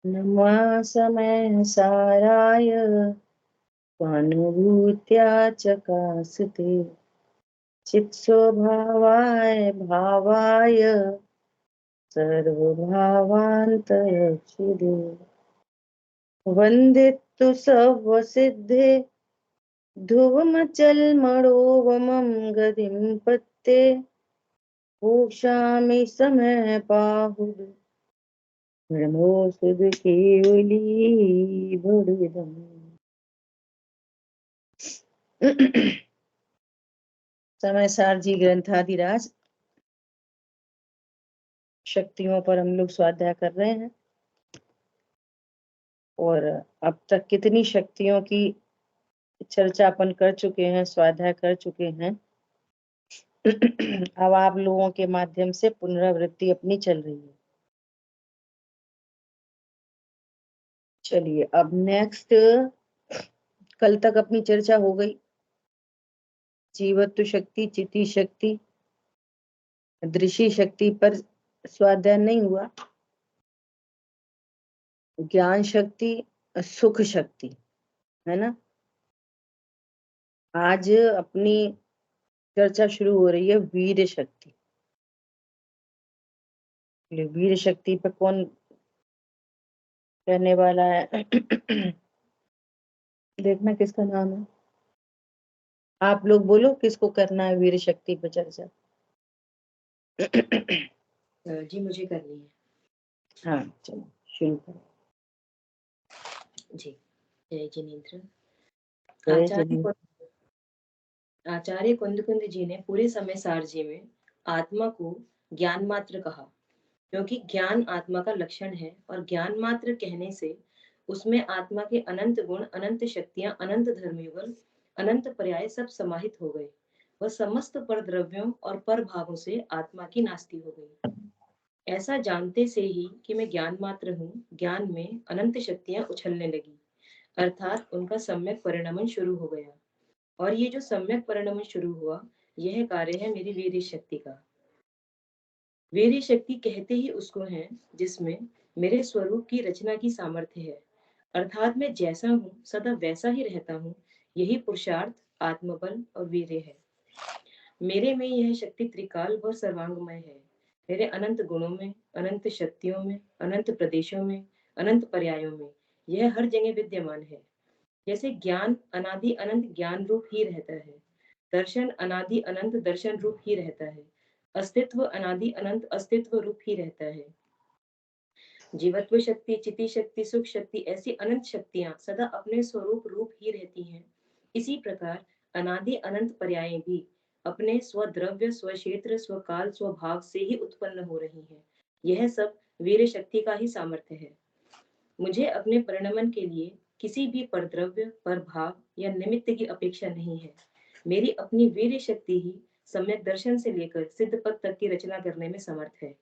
नमा समय साराय स्वानुभूत्या चकासते चित्स्वभावाय भावाय सर्वभावान्तरक्षिदे वन्दितु सर्वसिद्धे ध्रुवमचलमणोवमं गतिं पत्ते पूषामि समय पाहुः ब्रह्मो सुध केवली भुडिदम्। समय सार जी ग्रंथाधिराज शक्तियों पर हम लोग स्वाध्याय कर रहे हैं और अब तक कितनी शक्तियों की चर्चा अपन कर चुके हैं, स्वाध्याय कर चुके हैं। अब आप लोगों के माध्यम से पुनरावृत्ति अपनी चल रही है। चलिए अब नेक्स्ट, कल तक अपनी चर्चा हो गई जीवत्व शक्ति, चिति शक्ति, दृश्य शक्ति पर स्वाध्याय नहीं हुआ। ज्ञान शक्ति, सुख शक्ति, है ना। आज अपनी चर्चा शुरू हो रही है वीर शक्ति। वीर शक्ति पे कौन कहने वाला है? देखना किसका नाम है, आप लोग बोलो किसको करना है वीर शक्ति पे चर्चा। जी मुझे करनी है। हाँ चलो शुरू करो। जी जय जिनेन्द्र। जय आचार्य कुंद जी ने पूरे समय सार जी में आत्मा को ज्ञान मात्र कहा, क्योंकि ज्ञान आत्मा का लक्षण है और ज्ञान मात्र कहने से उसमें आत्मा के अनंत गुण, अनंत शक्तियां, अनंत धर्मयुगल, अनंत पर्याय सब समाहित हो गए। वह समस्त पर द्रव्यों और पर भावों से आत्मा की नास्ती हो गई। ऐसा जानते से ही कि मैं ज्ञान मात्र हूँ, ज्ञान में अनंत शक्तियां उछलने लगी, अर्थात उनका सम्यक परिणमन शुरू हो गया। और ये जो सम्यक परिणमन शुरू हुआ, यह कार्य है मेरी वीर्य शक्ति का। वीर्य शक्ति कहते ही उसको है जिसमें मेरे स्वरूप की रचना की सामर्थ्य है, अर्थात मैं जैसा हूँ सदा वैसा ही रहता हूँ। यही पुरुषार्थ, आत्मबल और वीर्य है। मेरे में यह शक्ति त्रिकाल व सर्वांगमय है। मेरे अनंत गुणों में, अनंत शक्तियों में, अनंत प्रदेशों में, अनंत पर्यायों में यह हर जगह विद्यमान है। जैसे ज्ञान अनादि अनंत ज्ञान रूप ही रहता है, दर्शन अनादि अनंत दर्शन रूप ही रहता है, अस्तित्व अनादि अनंत अस्तित्व रूप ही रहता है। जीवत्व शक्ति, चिति शक्ति, सुख शक्ति, ऐसी अनंत शक्तियां सदा अपने स्वरूप रूप ही रहती हैं। इसी प्रकार अनादि अनंत पर्याय भी अपने स्वद्रव्य, स्वक्षेत्र, स्वकाल, स्वभाव से ही उत्पन्न हो रही हैं। यह सब वीर शक्ति का ही सामर्थ्य है। मुझे अपने परिणमन के लिए किसी भी परद्रव्य, परभाव या निमित्त की अपेक्षा नहीं है। मेरी अपनी वीर शक्ति ही सम्यक दर्शन से लेकर सिद्ध पद तक की रचना करने में समर्थ है।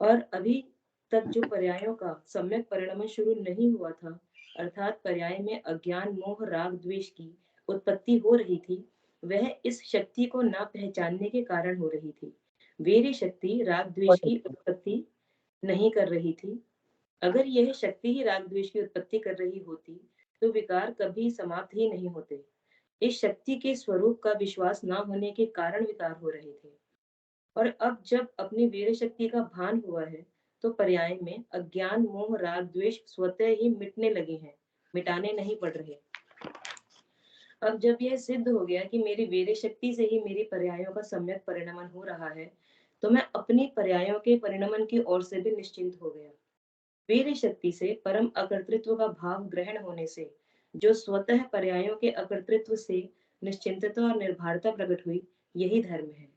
और अभी तक जो पर्यायों का सम्यक परिणमन शुरू नहीं हुआ था, अर्थात पर्याय में अज्ञान, मोह, राग, द्वेष की उत्पत्ति हो रही थी, वह इस शक्ति को न पहचानने के कारण हो रही थी। वीर शक्ति राग द्वेष की उत्पत्ति नहीं कर रही थी। अगर यह शक्ति ही राग द्वेष की उत्पत्ति कर रही होती तो विकार कभी समाप्त ही नहीं होते। इस शक्ति के स्वरूप का विश्वास न होने के कारण विकार हो रहे थे। और अब जब अपनी वीर शक्ति का भान हुआ है तो पर्याय में अज्ञान, मोह, राग, द्वेष स्वतः ही मिटने लगे हैं, मिटाने नहीं पड़ रहे। अब जब यह सिद्ध हो गया कि मेरी वीर शक्ति से ही मेरी पर्यायों का सम्यक परिणमन हो रहा है, तो मैं अपनी पर्यायों के परिणमन की ओर से भी निश्चिंत हो गया। वीर शक्ति से परम अकर्तृत्व का भाव ग्रहण होने से जो स्वतः पर्यायों के अकर्तृत्व से निश्चिंतता और निर्भरता प्रकट हुई, यही धर्म है।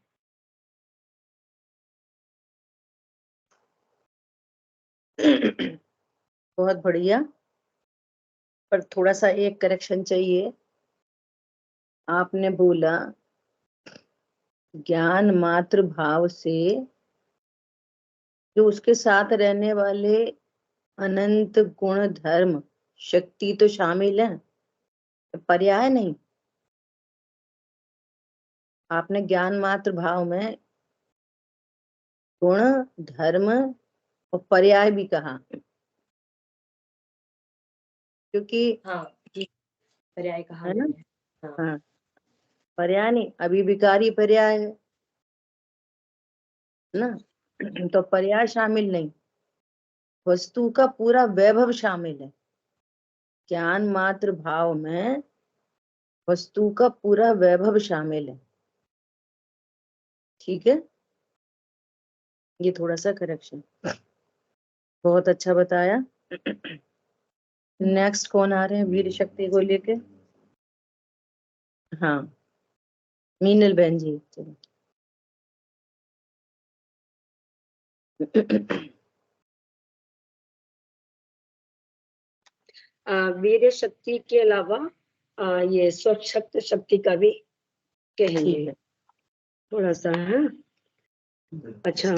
बहुत बढ़िया, पर थोड़ा सा एक करेक्शन चाहिए। आपने बोला ज्ञान मात्र भाव से जो उसके साथ रहने वाले अनंत गुण, धर्म, शक्ति तो शामिल है, पर्याय नहीं। आपने ज्ञान मात्र भाव में गुण, धर्म और पर्याय भी कहा। क्योंकि हाँ जी, पर्याय कहा है ना। मैंने। हाँ हाँ, पर्याय नहीं, अभी विकारी पर्याय है ना, तो पर्याय शामिल नहीं, वस्तु का पूरा वैभव शामिल है। ज्ञान मात्र भाव में वस्तु का पूरा वैभव शामिल है। ठीक है, ये थोड़ा सा करेक्शन, बहुत अच्छा बताया। नेक्स्ट कौन आ रहे हैं वीर शक्ति को लेके? हाँ, मीनल बहन जी, चलो। वीर शक्ति के अलावा ये स्वशक्त शक्ति का भी कहेंगे। ठीक है, थोड़ा सा है। अच्छा,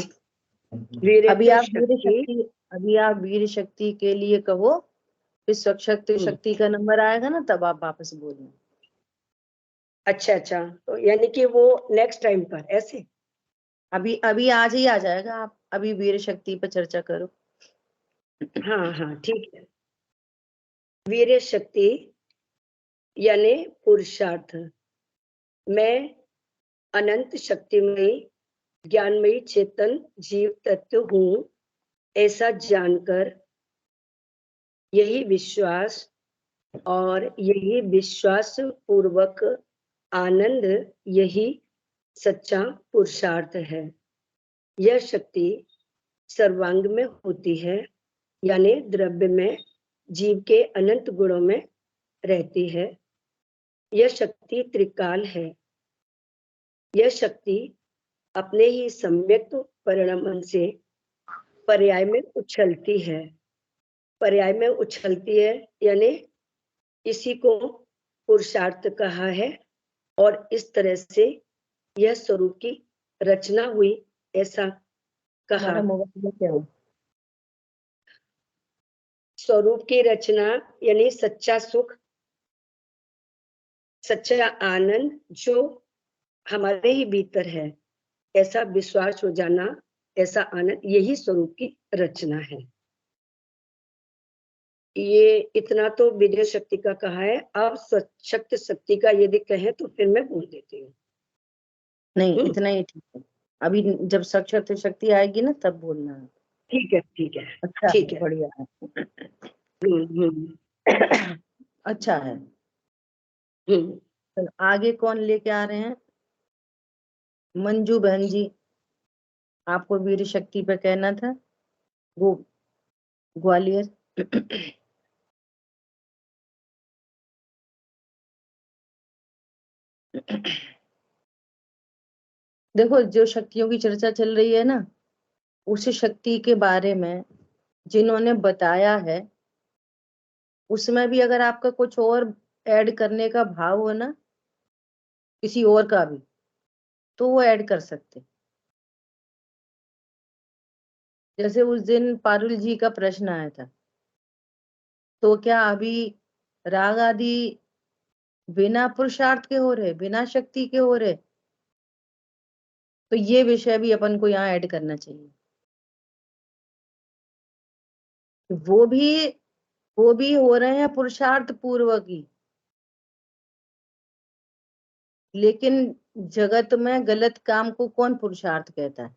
अभी आप वीर शक्ति। शक्ति, अभी आप वीर शक्ति के लिए कहो, फिर स्वशक्ति शक्ति का नंबर आएगा ना, तब आप वापस बोलना। अच्छा अच्छा, तो यानी कि वो नेक्स्ट टाइम पर ऐसे। अभी अभी आज ही आ जाएगा, आप अभी वीर शक्ति पर चर्चा करो। हाँ हाँ ठीक है। वीर शक्ति यानी पुरुषार्थ। मैं अनंत शक्तिमयी ज्ञानमयी चेतन जीव तत्व हूँ, ऐसा जानकर यही विश्वास और यही विश्वास पूर्वक आनंद, यही सच्चा पुरुषार्थ है। यह शक्ति सर्वांग में होती है, यानी द्रव्य में, जीव के अनंत गुणों में रहती है। यह शक्ति त्रिकाल है। यह शक्ति अपने ही सम्यक परिणाम से पर्याय में उछलती है। पर्याय में उछलती है यानी इसी को पुरुषार्थ कहा है, और इस तरह से यह स्वरूप की रचना हुई, ऐसा कहा। हमारा मोबाइल क्या हो? स्वरूप की रचना यानी सच्चा सुख, सच्चा आनंद जो हमारे ही भीतर है, ऐसा विश्वास हो जाना, ऐसा आनंद, यही स्वरूप की रचना है। ये इतना तो विजय शक्ति का कहा है। अब स्वशक्त शक्ति का यदि कहें तो फिर मैं बोल देती हूँ। नहीं, इतना ही ठीक है। अभी जब स्वशक्ति शक्ति आएगी ना, तब बोलना है। ठीक है ठीक है अच्छा ठीक है, है। बढ़िया है। अच्छा है। तो आगे कौन लेके आ रहे हैं? मंजू बहन जी, आपको वीर शक्ति पे कहना था, वो ग्वालियर। देखो, जो शक्तियों की चर्चा चल रही है ना, उस शक्ति के बारे में जिन्होंने बताया है, उसमें भी अगर आपका कुछ और ऐड करने का भाव हो ना, किसी और का भी, तो वो ऐड कर सकते। जैसे उस दिन पारुल जी का प्रश्न आया था, तो क्या अभी राग आदि बिना पुरुषार्थ के हो रहे, बिना शक्ति के हो रहे? तो ये विषय भी अपन को यहाँ ऐड करना चाहिए। वो भी वो भी हो रहे हैं पुरुषार्थ पूर्वक ही, लेकिन जगत में गलत काम को कौन पुरुषार्थ कहता है?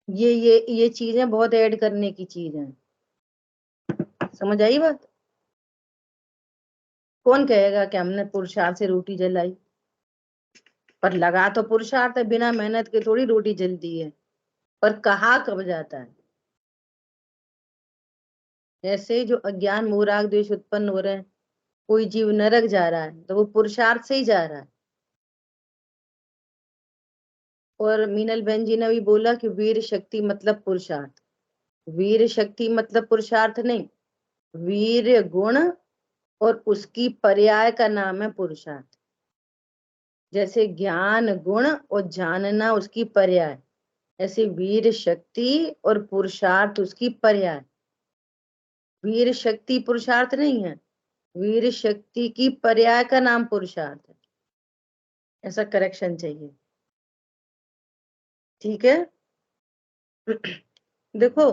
ये चीजें बहुत ऐड करने की चीज है। समझ आई बात? कौन कहेगा कि हमने पुरुषार्थ से रोटी जलाई? पर लगा तो पुरुषार्थ है, बिना मेहनत के थोड़ी रोटी जलती है। पर कहा कब जाता है? ऐसे जो अज्ञान मोह द्वेष उत्पन्न हो रहे हैं, कोई जीव नरक जा रहा है तो वो पुरुषार्थ से ही जा रहा है। और मीनल बहन जी ने भी बोला कि वीर शक्ति मतलब पुरुषार्थ। वीर शक्ति मतलब पुरुषार्थ नहीं, वीर गुण और उसकी पर्याय का नाम है पुरुषार्थ। जैसे ज्ञान गुण और जानना उसकी पर्याय, ऐसे वीर शक्ति और पुरुषार्थ उसकी पर्याय। वीर शक्ति पुरुषार्थ नहीं है, वीर शक्ति की पर्याय का नाम पुरुषार्थ है। ऐसा करेक्शन चाहिए। ठीक है। देखो,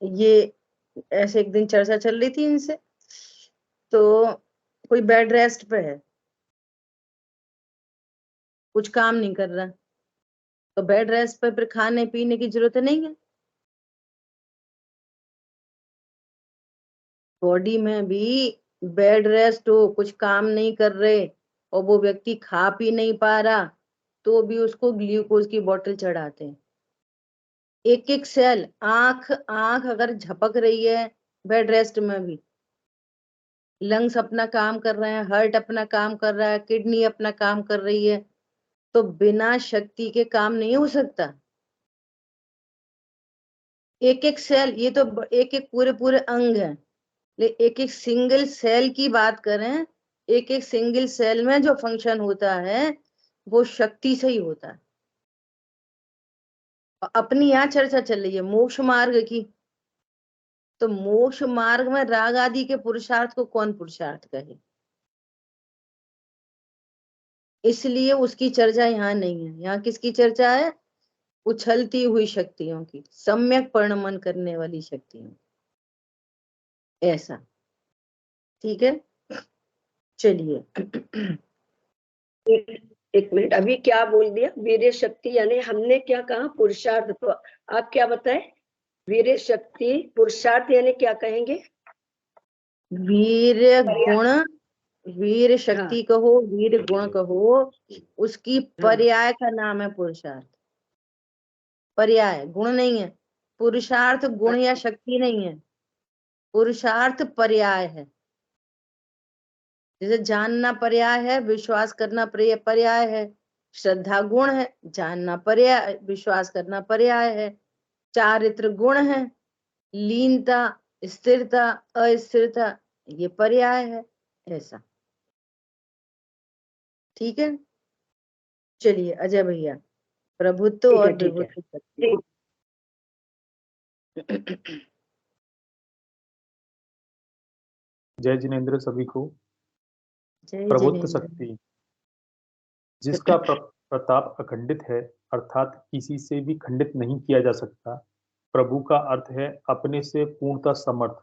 ये ऐसे एक दिन चर्चा चल रही थी इनसे, तो कोई बेड रेस्ट पे है, कुछ काम नहीं कर रहा, तो बेड रेस्ट पे फिर खाने पीने की जरूरत नहीं है। बॉडी में भी बेड रेस्ट हो, कुछ काम नहीं कर रहे और वो व्यक्ति खा पी नहीं पा रहा, तो भी उसको ग्लूकोज की बोतल चढ़ाते हैं। एक एक सेल, आंख आंख अगर झपक रही है बेड रेस्ट में भी, लंग्स अपना काम कर रहे हैं, हार्ट अपना काम कर रहा है, किडनी अपना काम कर रही है, तो बिना शक्ति के काम नहीं हो सकता। एक एक सेल, ये तो एक एक पूरे पूरे अंग है, एक एक सिंगल सेल की बात करें, एक एक सिंगल सेल में जो फंक्शन होता है वो शक्ति से ही होता है। अपनी यहाँ चर्चा चल रही है मोक्ष मार्ग की, तो मोक्ष मार्ग में राग आदि के पुरुषार्थ को कौन पुरुषार्थ कहे, इसलिए उसकी चर्चा यहाँ नहीं है। यहाँ किसकी चर्चा है? उछलती हुई शक्तियों की, सम्यक परिणमन करने वाली शक्तियों, ऐसा। ठीक है, चलिए। एक मिनट, अभी क्या बोल दिया? वीर्य शक्ति यानी हमने क्या कहा? पुरुषार्थ। तो आप क्या बताए? वीर्य शक्ति पुरुषार्थ यानी क्या कहेंगे? वीर गुण, वीर शक्ति हाँ, कहो, वीर गुण कहो, उसकी हाँ, पर्याय का नाम है पुरुषार्थ। पर्याय, गुण नहीं है। पुरुषार्थ गुण या शक्ति नहीं है, पुरुषार्थ पर्याय है। जैसे जानना पर्याय है, विश्वास करना पर्याय है, श्रद्धा गुण है, जानना पर्याय, विश्वास करना पर्याय है, चारित्र गुण है, लीनता, स्थिरता, अस्थिरता, ये पर्याय है, ऐसा। ठीक है, चलिए अजय भैया, प्रभुत्व ठीक है, और ठीक है। विभुत्व शक्ति। जय जिनेन्द्र सभी को। जय प्रभुत्व जिनेन्द्र। शक्ति, जिसका प्रताप अखंडित है, अर्थात किसी से भी खंडित नहीं किया जा सकता। प्रभु का अर्थ है अपने से पूर्णता समर्थ,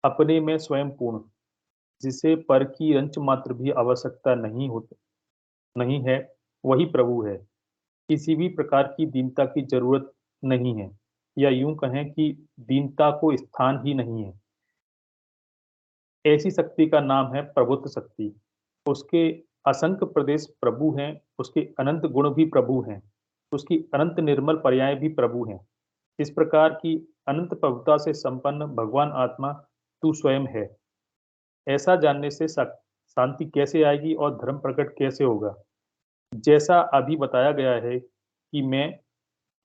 अपने में स्वयं पूर्ण, जिसे पर की रंच मात्र भी आवश्यकता नहीं है, वही प्रभु है। किसी भी प्रकार की दीनता की जरूरत नहीं है, या यूं कहें कि दीनता को स्थान ही नहीं है। ऐसी शक्ति का नाम है प्रभुत्व शक्ति। उसके असंख्य प्रदेश प्रभु हैं, उसके अनंत गुण भी प्रभु हैं, उसकी अनंत निर्मल पर्याय भी प्रभु हैं। इस प्रकार की अनंत प्रभुता से संपन्न भगवान आत्मा तू स्वयं है। ऐसा जानने से शांति कैसे आएगी और धर्म प्रकट कैसे होगा? जैसा अभी बताया गया है कि मैं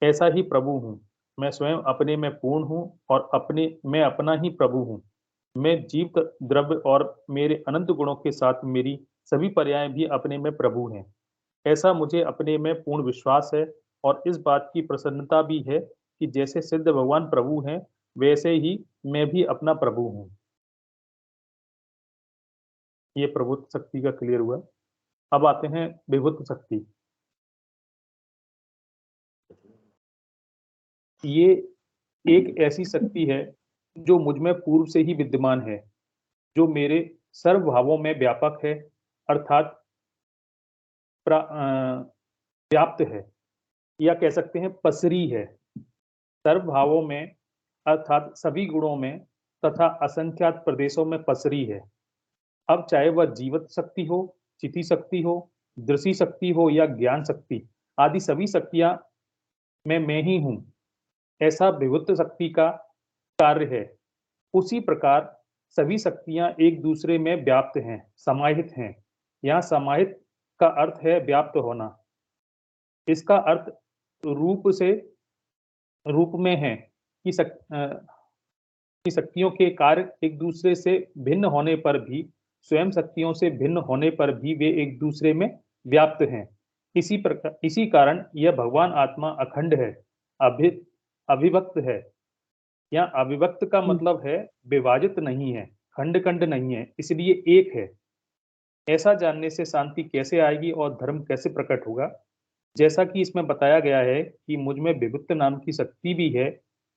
ऐसा ही प्रभु हूँ, मैं स्वयं अपने में पूर्ण हूँ और मैं अपना ही प्रभु हूँ। मैं जीव द्रव्य और मेरे अनंत गुणों के साथ मेरी सभी पर्याय भी अपने में प्रभु हैं। ऐसा मुझे अपने में पूर्ण विश्वास है और इस बात की प्रसन्नता भी है कि जैसे सिद्ध भगवान प्रभु हैं, वैसे ही मैं भी अपना प्रभु हूँ। ये प्रभुत्व शक्ति का क्लियर हुआ। अब आते हैं विभुत्व शक्ति। ये एक ऐसी शक्ति है जो मुझ में पूर्व से ही विद्यमान है, जो मेरे सर्व भावों में व्यापक है, अर्थात व्याप्त है, या कह सकते हैं पसरी है। सर्व भावों में अर्थात सभी गुणों में तथा असंख्यात प्रदेशों में पसरी है। अब चाहे वह जीवत शक्ति हो, चिति शक्ति हो, दृष्टि शक्ति हो या ज्ञान शक्ति आदि सभी शक्तियां मैं ही हूं, ऐसा विभुत्व शक्ति का कार्य है। उसी प्रकार सभी शक्तियां एक दूसरे में व्याप्त हैं, समाहित हैं। यहाँ समाहित का अर्थ है व्याप्त होना। इसका अर्थ रूप में है कि शक्तियों के कार्य एक दूसरे से भिन्न होने पर भी, स्वयं शक्तियों से भिन्न होने पर भी वे एक दूसरे में व्याप्त हैं। इसी कारण यह भगवान आत्मा अखंड है, अभिव्यक्त है। यहाँ अविभक्त का मतलब है विभाजित नहीं है, खंड खंड नहीं है, इसलिए एक है। ऐसा जानने से शांति कैसे आएगी और धर्म कैसे प्रकट होगा? जैसा कि इसमें बताया गया है कि मुझ में विभुत्व नाम की शक्ति भी है,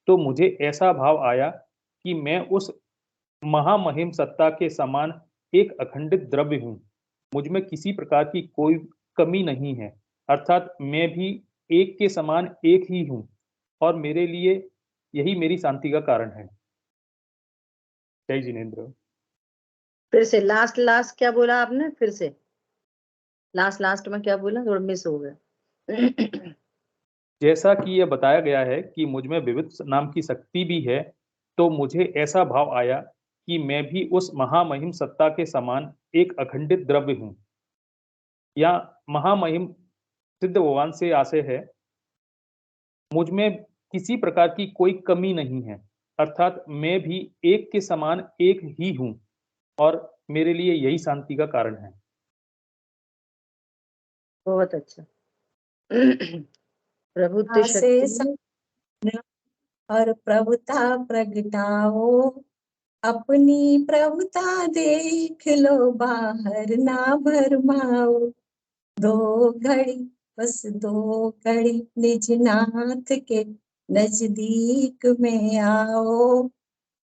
तो मुझे ऐसा भाव आया कि मैं उस महामहिम सत्ता के समान एक अखंडित द्रव्य हूँ। मुझ में किसी प्रकार की कोई कमी नहीं है, अर्थात मैं भी एक के समान एक ही हूँ और मेरे लिए यही मेरी शांति का कारण है। जय जिनेन्द्र। फिर से लास्ट क्या बोला आपने? फिर से लास्ट में क्या बोला? थोड़ा मिस हो गया। जैसा कि यह बताया गया है कि मुझ में विविध नाम की शक्ति भी है, तो मुझे ऐसा भाव आया कि मैं भी उस महामहिम सत्ता के समान एक अखंडित द्रव्य हूँ। या महामहिम सिद्ध भगवान से आशय है, मुझ में किसी प्रकार की कोई कमी नहीं है, अर्थात मैं भी एक के समान एक ही हूँ और मेरे लिए यही शांति का कारण है। बहुत अच्छा। प्रभुत्व शक्ति और प्रभुता प्रगटाओ, अपनी प्रभुता देख लो, बाहर ना भरमाओ। दो घड़ी बस दो घड़ी निज नाथ के नजदीक में आओ,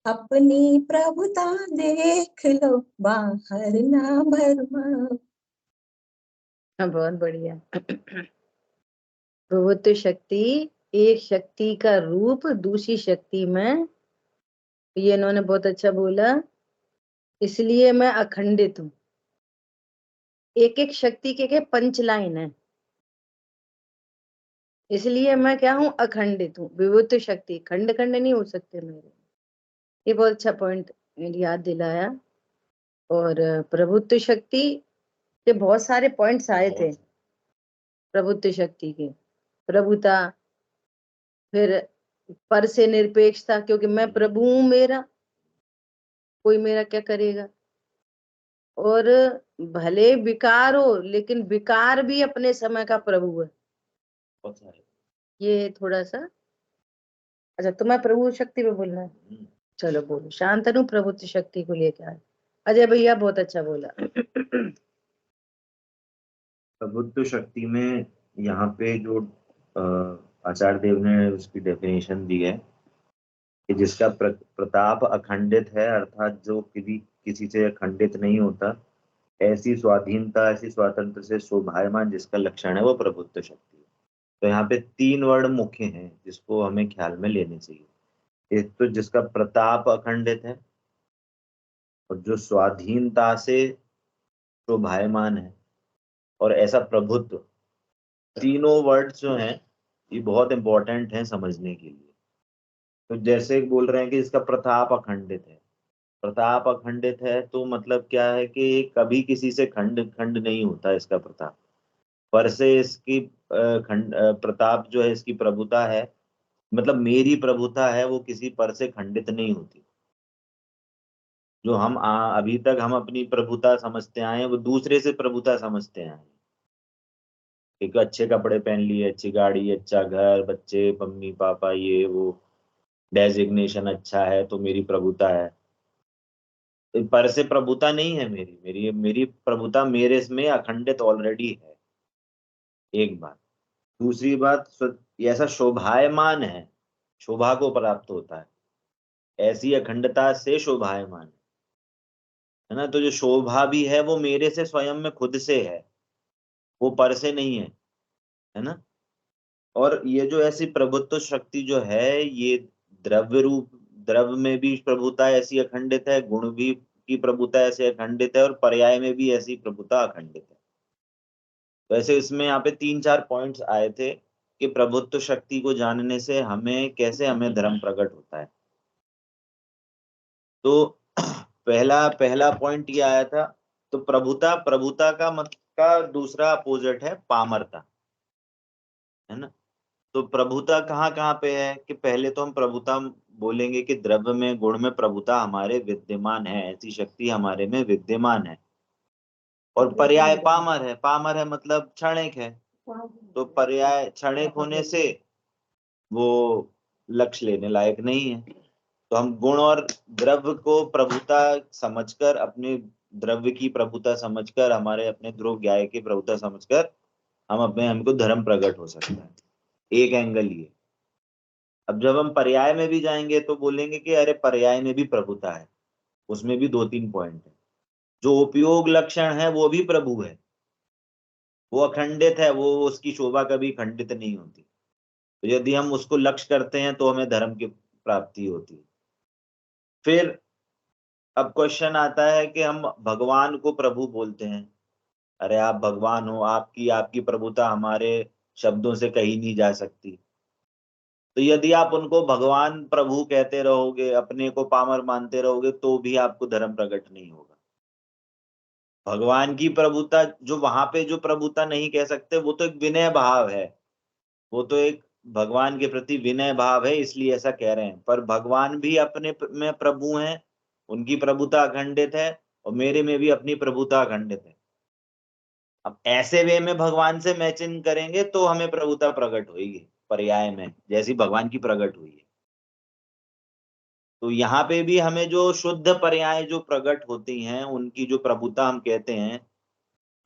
अपनी प्रभुता देख लो, बाहर ना भरमाओ। बहुत बढ़िया। प्रभुत्व शक्ति एक शक्ति का रूप दूसरी शक्ति में, ये इन्होंने बहुत अच्छा बोला, इसलिए मैं अखंडित हूँ। एक एक शक्ति के पंच लाइन है, इसलिए मैं क्या हूँ? अखंडित हूँ। विभुत्व शक्ति खंड खंड नहीं हो सकते मेरे। ये बहुत अच्छा पॉइंट याद दिलाया। और प्रभुत्व शक्ति के बहुत सारे पॉइंट्स आए थे। प्रभुत्व शक्ति के प्रभुता, फिर पर से निरपेक्षता, क्योंकि मैं प्रभु हूं, मेरा कोई मेरा क्या करेगा। और भले विकार हो, लेकिन विकार भी अपने समय का प्रभु है। ये थोड़ा सा अच्छा, तुम्हें प्रभु शक्ति पे बोलना है? चलो बोलो। शांतनु प्रभुत्व शक्ति को लेकर आए। अजय भैया बहुत अच्छा बोला। प्रभुत्व शक्ति में यहाँ पे जो आचार्य देव ने उसकी डेफिनेशन दी है कि जिसका प्रताप अखंडित है, अर्थात जो किसी से अखंडित नहीं होता, ऐसी स्वाधीनता, ऐसी स्वातंत्र से शोभायमान जिसका लक्षण है, वो प्रभुत्व शक्ति है। तो यहाँ पे 3 वर्ड मुख्य हैं जिसको हमें ख्याल में लेने चाहिए। एक तो जिसका प्रताप अखंडित है, और जो स्वाधीनता से शोभायमान है, और ऐसा प्रभुत्व। तीनों वर्ड्स जो हैं ये बहुत इंपॉर्टेंट हैं समझने के लिए। तो जैसे बोल रहे हैं कि इसका प्रताप अखंडित है, प्रताप अखंडित है तो मतलब क्या है कि कभी किसी से खंड नहीं होता इसका प्रताप। पर से इसकी प्रताप जो है, इसकी प्रभुता है, मतलब मेरी प्रभुता है, वो किसी पर से खंडित नहीं होती। जो हम अभी तक हम अपनी प्रभुता समझते आए हैं, वो दूसरे से प्रभुता समझते आए हैं। एक अच्छे कपड़े पहन लिए, अच्छी गाड़ी, अच्छा घर, बच्चे, मम्मी पापा, ये वो, डेजिग्नेशन अच्छा है तो मेरी प्रभुता है। पर से प्रभुता नहीं है मेरी प्रभुता मेरे में अखंडित ऑलरेडी है। एक बात। दूसरी बात, ऐसा शोभायमान है, शोभा को प्राप्त होता है, ऐसी अखंडता से शोभायमान है ना। तो जो शोभा भी है वो मेरे से स्वयं में खुद से है, वो पर से नहीं है ना। और ये जो ऐसी प्रभुत्व शक्ति जो है, ये द्रव्य में भी प्रभुता ऐसी अखंडित है, गुण भी की प्रभुता ऐसे अखंडित है, और पर्याय में भी ऐसी प्रभुता अखंडित है। वैसे इसमें यहाँ पे 3-4 पॉइंट्स आए थे कि प्रभुत्व शक्ति को जानने से कैसे हमें धर्म प्रकट होता है। तो पहला पॉइंट ये आया था। तो प्रभुता का दूसरा अपोजिट है पामरता, है ना। तो प्रभुता कहाँ पे है कि पहले तो हम प्रभुता बोलेंगे कि द्रव्य में, गुण में प्रभुता हमारे विद्यमान है, ऐसी शक्ति हमारे में विद्यमान है। और पर्याय पामर है मतलब क्षणिक है। तो पर्याय क्षणिक होने से वो लक्ष्य लेने लायक नहीं है। तो हम गुण और द्रव्य को प्रभुता समझकर, अपने द्रव्य की प्रभुता समझकर, हमारे अपने ध्रुव ज्ञाय की प्रभुता समझकर हमको धर्म प्रकट हो सकता है। एक एंगल ये। अब जब हम पर्याय में भी जाएंगे तो बोलेंगे कि अरे पर्याय में भी प्रभुता है, उसमें भी 2-3 पॉइंट है। जो उपयोग लक्षण है वो भी प्रभु है, वो अखंडित है, वो उसकी शोभा कभी खंडित नहीं होती। तो यदि हम उसको लक्ष्य करते हैं तो हमें धर्म की प्राप्ति होती है। फिर अब क्वेश्चन आता है कि हम भगवान को प्रभु बोलते हैं, अरे आप भगवान हो, आपकी आपकी प्रभुता हमारे शब्दों से कही नहीं जा सकती। तो यदि आप उनको भगवान प्रभु कहते रहोगे, अपने को पामर मानते रहोगे, तो भी आपको धर्म प्रकट नहीं होगा। भगवान की प्रभुता, जो वहां पे जो प्रभुता नहीं कह सकते, वो तो एक विनय भाव है, वो तो एक भगवान के प्रति विनय भाव है, इसलिए ऐसा कह रहे हैं। पर भगवान भी अपने में प्रभु हैं, उनकी प्रभुता अखंडित है, और मेरे में भी अपनी प्रभुता अखंडित है। अब ऐसे वे में भगवान से मैचिंग करेंगे तो हमें प्रभुता प्रकट होगी पर्याय में, जैसी भगवान की प्रकट हुई है। तो यहाँ पे भी हमें जो शुद्ध पर्याय जो प्रकट होती हैं, उनकी जो प्रभुता हम कहते हैं,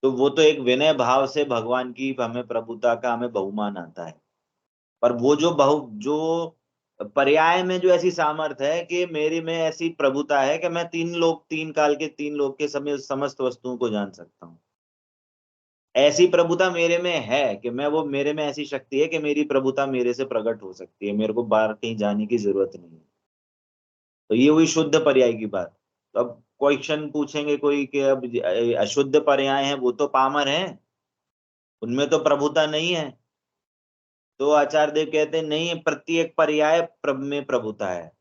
तो वो तो एक विनय भाव से भगवान की हमें प्रभुता का हमें बहुमान आता है। पर वो जो पर्याय में जो ऐसी सामर्थ्य है कि मेरी में ऐसी प्रभुता है कि मैं तीन काल के तीन लोग के समय समस्त वस्तुओं को जान सकता हूँ, ऐसी प्रभुता मेरे में है कि मैं वो, मेरे में ऐसी शक्ति है कि मेरी प्रभुता मेरे से प्रकट हो सकती है, मेरे को बाहर कहीं जाने की जरूरत नहीं है। तो ये हुई शुद्ध पर्याय की बात। तो अब क्वेश्चन पूछेंगे कोई कि अब अशुद्ध पर्याय हैं, वो तो पामर हैं, उनमें तो प्रभुता नहीं है। तो आचार्य देव कहते हैं नहीं, प्रत्येक पर्याय में प्रभुता है।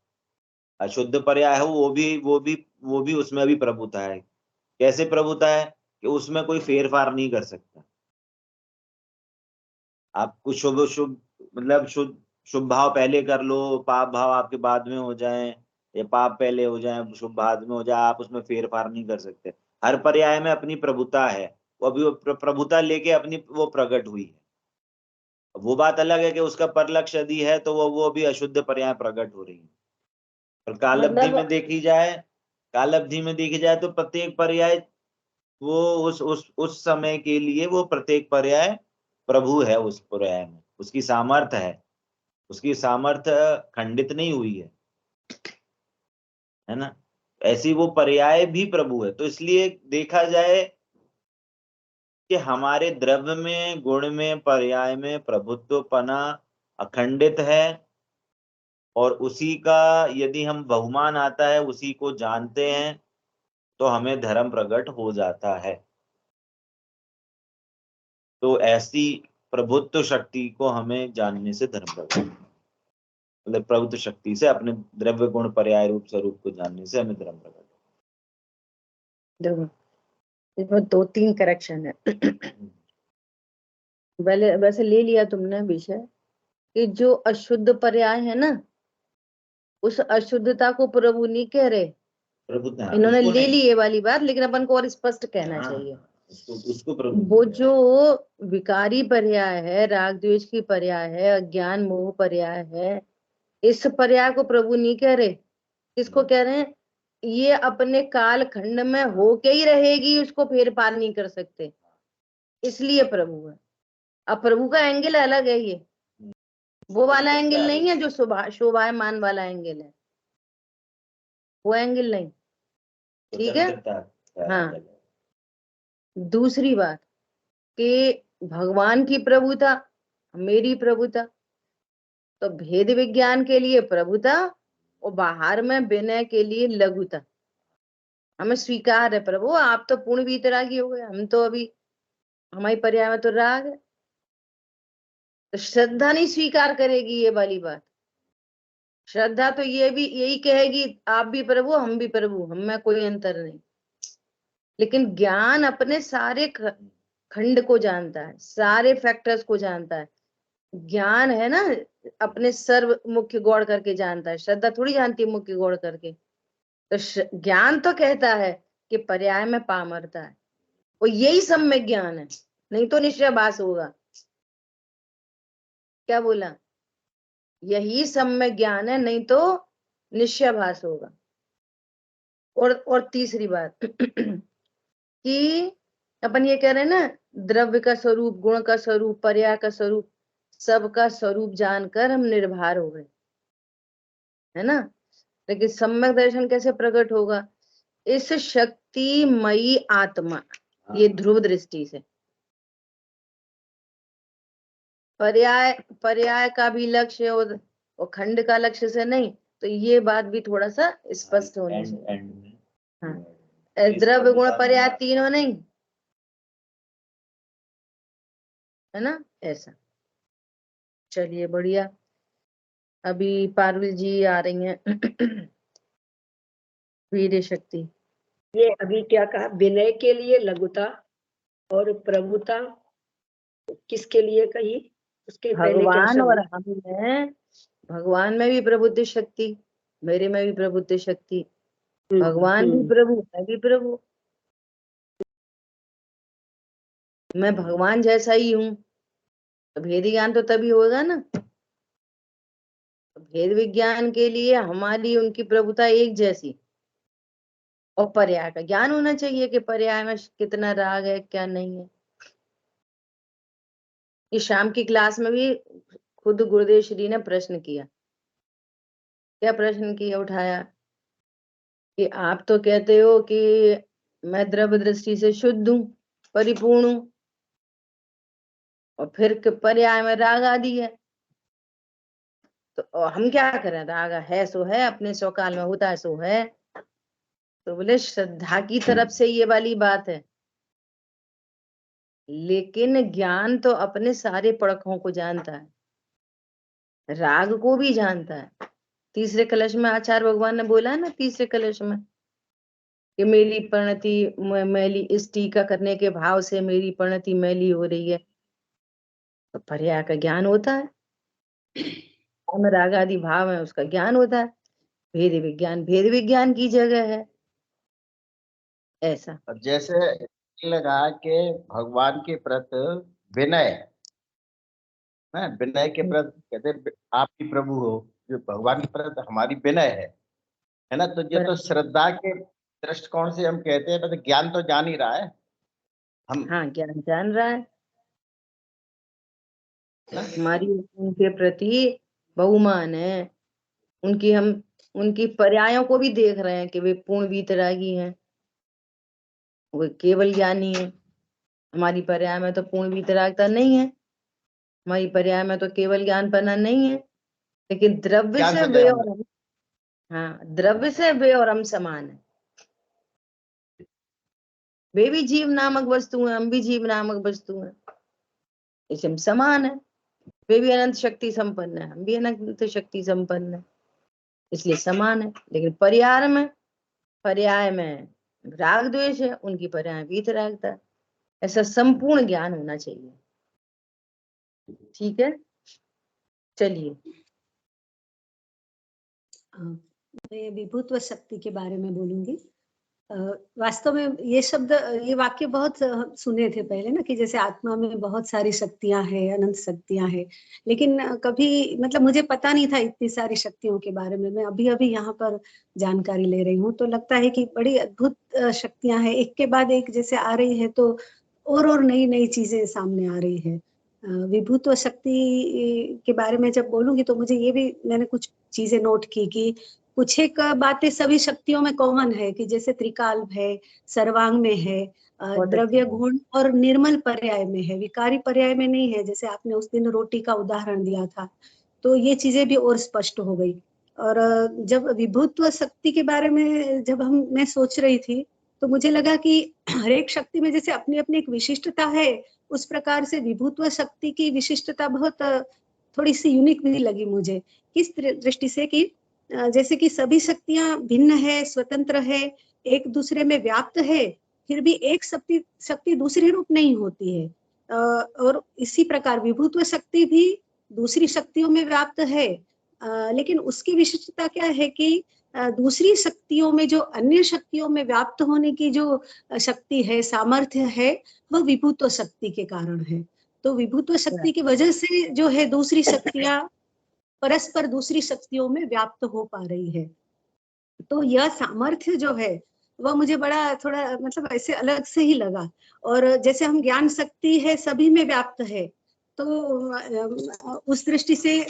अशुद्ध पर्याय है वो भी उसमें भी प्रभुता है। कैसे प्रभुता है कि उसमें कोई फेरफार नहीं कर सकता। आपको शुभ शुभ मतलब शुभ भाव पहले कर लो, पाप भाव आपके बाद में हो जाए, या पाप पहले हो जाए शुभ बाद में हो जाए, आप उसमें फेरफार नहीं कर सकते। हर पर्याय में अपनी प्रभुता है, वो अभी वो प्रभुता लेके अपनी वो प्रकट हुई है। वो बात अलग है कि उसका परलक्ष्य यदि है तो वो भी अशुद्ध पर्याय प्रकट हो रही है। और काल अवधि में देखी जाए तो प्रत्येक पर्याय वो उस समय के लिए वो प्रत्येक पर्याय प्रभु है, उस पर्याय में उसकी सामर्थ्य है, उसकी सामर्थ्य खंडित नहीं हुई है ना। ऐसी वो पर्याय भी प्रभु है। तो इसलिए देखा जाए कि हमारे द्रव्य में, गुण में, पर्याय में प्रभुत्वपना अखंडित है, और उसी का यदि हम बहुमान आता है, उसी को जानते हैं, तो हमें धर्म प्रकट हो जाता है। तो ऐसी प्रभुत्व शक्ति को हमें जानने से धर्म प्रकट, मतलब प्रभुत्व शक्ति से अपने द्रव्य गुण पर्याय रूप स्वरूप को जानने से हमें धर्म प्रकट। देखो इसमें 2-3 करेक्शन है। वैसे ले लिया तुमने विषय कि जो अशुद्ध पर्याय है ना, उस अशुद्धता को प्रभु नहीं कह रहे, प्रभुत्व इन्होंने ले ली ये वाली बात, लेकिन अपन को और स्पष्ट कहना चाहिए। उसको प्रभु, वो जो विकारी पर्याय है, राग द्वेष की पर्याय है, अज्ञान मोह पर्याय है, इस पर्याय को प्रभु नहीं कह रहे। किसको कह रहे हैं? ये अपने काल खंड में होके ही रहेगी, उसको फेर पार नहीं कर सकते, इसलिए प्रभु है। अब प्रभु का एंगल अलग है, ये वो वाला एंगल नहीं है जो शोभायमान वाला एंगल है, वो एंगल नहीं। ठीक है। हाँ, दूसरी बात कि भगवान की प्रभुता, मेरी प्रभुता, तो भेद विज्ञान के लिए प्रभुता और बाहर में विनय के लिए लघुता। हमें स्वीकार है प्रभु, आप तो पूर्ण वीतरागी हो गए, हम तो अभी हमारी पर्याय में तो राग है। तो श्रद्धा नहीं स्वीकार करेगी ये वाली बात। श्रद्धा तो ये भी यही कहेगी आप भी प्रभु हम भी प्रभु, हम में कोई अंतर नहीं। लेकिन ज्ञान अपने सारे खंड को जानता है, सारे फैक्टर्स को जानता है। ज्ञान है ना, अपने सर्व मुख्य गौड़ करके जानता है, श्रद्धा थोड़ी जानती है मुख्य गौड़ करके। तो ज्ञान तो कहता है कि पर्याय में पामरता है, और यही सम्यक ज्ञान है, नहीं तो निश्चयभास होगा। क्या बोला? यही सम्यक ज्ञान है, नहीं तो निश्चयभास होगा। और तीसरी बात कि अपन ये कह रहे हैं ना, द्रव्य का स्वरूप, गुण का स्वरूप, पर्याय का स्वरूप, सबका स्वरूप जानकर हम निर्भर हो गए। है ना। लेकिन सम्यक दर्शन कैसे प्रकट होगा? इस शक्तिमयी आत्मा, ये ध्रुव दृष्टि से। पर्याय पर्याय का भी लक्ष्य और खंड का लक्ष्य से नहीं, तो ये बात भी थोड़ा सा स्पष्ट होनी चाहिए। हाँ, द्रव्य गुण पर्याय तीनों नहीं, है ना, ऐसा। चलिए बढ़िया। अभी पारुल जी आ रही हैं। वीर शक्ति, ये अभी क्या कहा? विनय के लिए लघुता और प्रभुता किसके लिए कही? उसके पहले क्या भगवान और शब्द? हम में, भगवान में भी प्रबुद्ध शक्ति, मेरे में भी प्रबुद्ध शक्ति। भगवान भी प्रभु, मैं भी प्रभु। मैं भगवान जैसा ही हूँ, तो भेद ज्ञान तो तभी होगा ना। भेद विज्ञान के लिए हमारी उनकी प्रभुता एक जैसी, और पर्याय का ज्ञान होना चाहिए कि पर्याय में कितना राग है, क्या नहीं है। ये शाम की क्लास में भी खुद गुरुदेव श्री ने प्रश्न किया। क्या प्रश्न किया, उठाया कि आप तो कहते हो कि मैं द्रव्य दृष्टि से शुद्ध हूँ, परिपूर्ण हूँ, और फिर पर्याय में राग आदि है, तो हम क्या करें? राग है सो है, अपने स्वकाल में होता है सो है। तो बोले श्रद्धा की तरफ से ये वाली बात है, लेकिन ज्ञान तो अपने सारे पड़खों को जानता है, राग को भी जानता है। तीसरे कलश में आचार्य भगवान ने बोला है ना, तीसरे कलश में, कि मेरी परिणति मैली, इस टीका करने के भाव से मेरी परिणति मैली हो रही है। तो पर्याय का ज्ञान होता है, हम राग आदि भाव है, उसका ज्ञान होता है। भेद विज्ञान, भेद विज्ञान की जगह है, ऐसा। जैसे लगा कि भगवान के प्रति विनय है, विनय के प्रति कहते आप ही प्रभु हो, जो भगवान के प्रति हमारी विनय है ना। तो ये तो श्रद्धा के दृष्टिकोण से हम कहते हैं, तो ज्ञान तो जान ही रहा है हम। हाँ, ज्ञान जान रहा है, हमारी उनके प्रति बहुमान है, उनकी हम उनकी पर्यायों को भी देख रहे हैं कि वे पूर्ण वीतरागी हैं, वो केवल ज्ञानी है। हमारी पर्याय में तो पूर्ण वीतरागता नहीं है, हमारी पर्याय में तो केवल ज्ञान पना नहीं है। लेकिन द्रव्य से वे और हम, हाँ, द्रव्य से वे और हम समान है। वे भी जीव नामक वस्तु है, हम भी जीव नामक वस्तु है, इससे हम समान है। वे भी अनंत शक्ति संपन्न है, हम भी अनंत शक्ति संपन्न है, इसलिए समान है। लेकिन पर्याय में राग द्वेष है, उनकी पर्याय वीतरागता है। ऐसा संपूर्ण ज्ञान होना चाहिए। ठीक है, चलिए। मैं विभुत्व शक्ति के बारे में बोलूंगी। वास्तव में ये शब्द, ये वाक्य बहुत सुने थे पहले ना, कि जैसे आत्मा में बहुत सारी शक्तियां हैं, अनंत शक्तियां हैं, लेकिन कभी मतलब मुझे पता नहीं था इतनी सारी शक्तियों के बारे में। मैं अभी अभी यहाँ पर जानकारी ले रही हूँ, तो लगता है कि बड़ी अद्भुत शक्तियां हैं, एक के बाद एक जैसे आ रही है, तो और नई नई चीजें सामने आ रही है। विभुत्व शक्ति के बारे में जब बोलूंगी तो मुझे ये भी, मैंने कुछ चीजें नोट की कि कुछ एक बातें सभी शक्तियों में कॉमन है, कि जैसे त्रिकाल है, सर्वांग में है, द्रव्य गुण और निर्मल पर्याय में है, विकारी पर्याय में नहीं है। जैसे आपने उस दिन रोटी का उदाहरण दिया था, तो ये चीजें भी और स्पष्ट हो गई। और जब विभुत्व शक्ति के बारे में जब मैं सोच रही थी, तो मुझे लगा कि हर एक शक्ति में जैसे अपनी अपनी एक विशिष्टता है, उस प्रकार से विभुत्व शक्ति की विशिष्टता बहुत थोड़ी सी यूनिक भी लगी मुझे। किस दृष्टि से कि जैसे कि सभी शक्तियां भिन्न है, स्वतंत्र है, एक दूसरे में व्याप्त है, फिर भी एक शक्ति दूसरे रूप नहीं होती है। और इसी प्रकार विभुत्व शक्ति भी दूसरी शक्तियों में व्याप्त है, लेकिन उसकी विशिष्टता क्या है कि दूसरी शक्तियों में, जो अन्य शक्तियों में व्याप्त होने की जो शक्ति है, सामर्थ्य है, वह विभुत्व शक्ति के कारण है। तो विभुत्व शक्ति की वजह से जो है दूसरी शक्तियां परस्पर दूसरी शक्तियों में व्याप्त हो पा रही है। तो यह सामर्थ्य जो है वह मुझे बड़ा थोड़ा मतलब ऐसे अलग से ही लगा। और जैसे हम ज्ञान शक्ति है सभी में व्याप्त है, तो उस दृष्टि से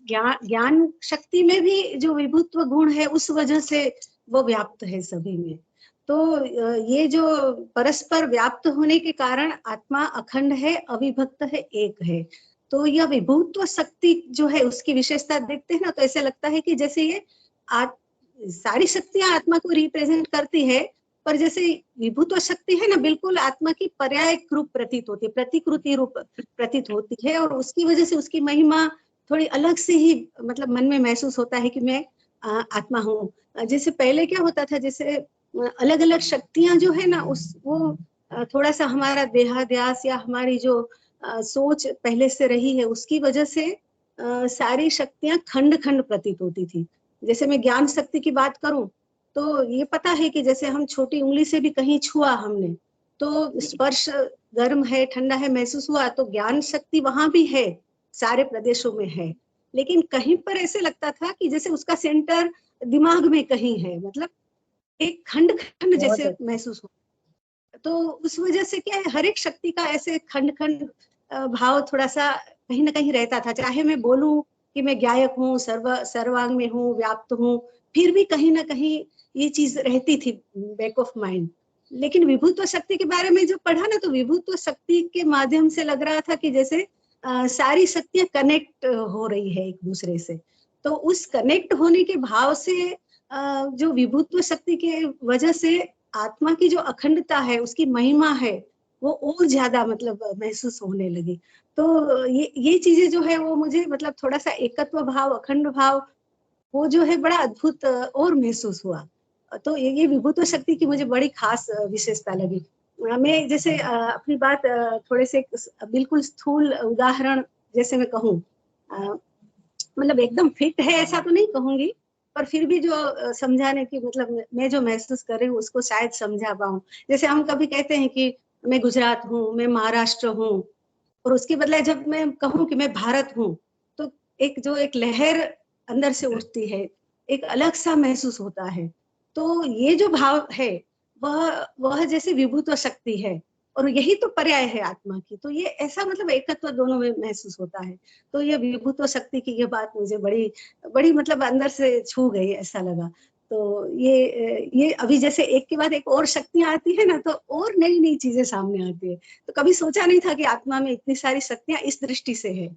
ज्ञान शक्ति में भी जो विभुत्व गुण है उस वजह से वो व्याप्त है सभी में। तो ये जो परस्पर व्याप्त होने के कारण आत्मा अखंड है, अविभक्त है, एक है। तो यह विभुत्व शक्ति जो है उसकी विशेषता देखते हैं ना, तो ऐसे लगता है कि जैसे ये सारी शक्तियां आत्मा को रिप्रेजेंट करती है, पर जैसे विभुत्व शक्ति है ना, बिल्कुल आत्मा की पर्याय रूप प्रतीत होती है, प्रतिकृति रूप प्रतीत होती है, और उसकी वजह से उसकी महिमा थोड़ी अलग से ही मतलब मन में महसूस होता है कि मैं आत्मा हूँ। जैसे पहले क्या होता था, जैसे अलग अलग शक्तियां जो है ना वो थोड़ा सा हमारा देहाध्यास या हमारी जो सोच पहले से रही है उसकी वजह से सारी शक्तियां खंड खंड प्रतीत होती थी। जैसे मैं ज्ञान शक्ति की बात करूं तो ये पता है कि जैसे हम छोटी उंगली से भी कहीं छुआ हमने तो स्पर्श गर्म है ठंडा है महसूस हुआ, तो ज्ञान शक्ति वहां भी है, सारे प्रदेशों में है, लेकिन कहीं पर ऐसे लगता था कि जैसे उसका सेंटर दिमाग में कहीं है, मतलब एक खंड खंड जैसे महसूस हो। तो उस वजह से क्या है, हर एक शक्ति का ऐसे खंड खंड भाव थोड़ा सा कहीं ना कहीं रहता था। चाहे मैं बोलूं कि मैं गायक हूँ, सर्वांग में हूँ, व्याप्त हूँ, फिर भी कहीं ना कहीं ये चीज रहती थी बैक ऑफ माइंड। लेकिन विभुत्व शक्ति के बारे में जो पढ़ा ना, तो विभुत्व शक्ति के माध्यम से लग रहा था कि जैसे सारी शक्तियां कनेक्ट हो रही है एक दूसरे से। तो उस कनेक्ट होने के भाव से जो विभुत्व शक्ति के वजह से आत्मा की जो अखंडता है, उसकी महिमा है, वो और ज्यादा मतलब महसूस होने लगी। तो ये चीजें जो है वो मुझे मतलब थोड़ा सा एकत्व भाव, अखंड भाव, वो जो है बड़ा अद्भुत और महसूस हुआ। तो ये विभुत्व शक्ति की मुझे बड़ी खास विशेषता लगी। मैं जैसे अपनी बात थोड़े से बिल्कुल स्थूल उदाहरण जैसे मैं कहूँ, मतलब एकदम फिट है ऐसा तो नहीं कहूंगी, पर फिर भी जो समझाने की मतलब मैं जो महसूस कर रही हूँ उसको शायद समझा पाऊँ। जैसे हम कभी कहते हैं कि मैं गुजरात हूँ, मैं महाराष्ट्र हूँ, और उसके बदले जब मैं कहूँ कि मैं भारत हूँ, तो एक लहर अंदर से उठती है, एक अलग सा महसूस होता है। तो ये जो भाव है वह जैसे विभुत्व शक्ति है, और यही तो पर्याय है आत्मा की। तो ये ऐसा मतलब एकत्व दोनों में महसूस होता है। तो ये विभुत्व शक्ति की ये बात मुझे बड़ी बड़ी मतलब अंदर से छू गई, ऐसा लगा। तो ये अभी जैसे एक के बाद एक और शक्तियां आती है ना, तो और नई नई चीजें सामने आती है। तो कभी सोचा नहीं था कि आत्मा में इतनी सारी शक्तियां इस दृष्टि से है।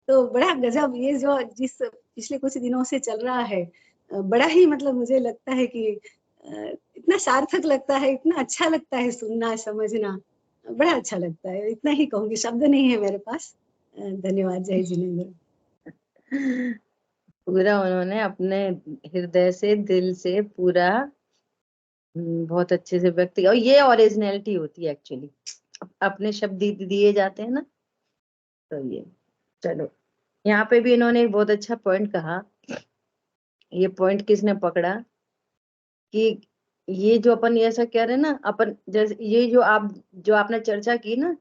तो बड़ा गजब, ये जो जिस पिछले कुछ दिनों से चल रहा है, बड़ा ही मतलब मुझे लगता है कि इतना सार्थक लगता है, इतना अच्छा लगता है सुनना समझना, बड़ा अच्छा लगता है। इतना ही कहूंगी, शब्द नहीं है मेरे पास। धन्यवाद। जय जिनेंद्र। पूरा उन्होंने अपने हृदय से, दिल से पूरा बहुत अच्छे से व्यक्त किया, और ये ओरिजिनलिटी होती है एक्चुअली, अपने शब्द दिए जाते हैं ना। तो ये चलो, यहाँ पे भी इन्होंने एक बहुत अच्छा पॉइंट कहा। ये पॉइंट किसने पकड़ा कि ये जो अपन ऐसा कह रहे हैं ना, अपन जैसे ये जो आपने चर्चा की ना,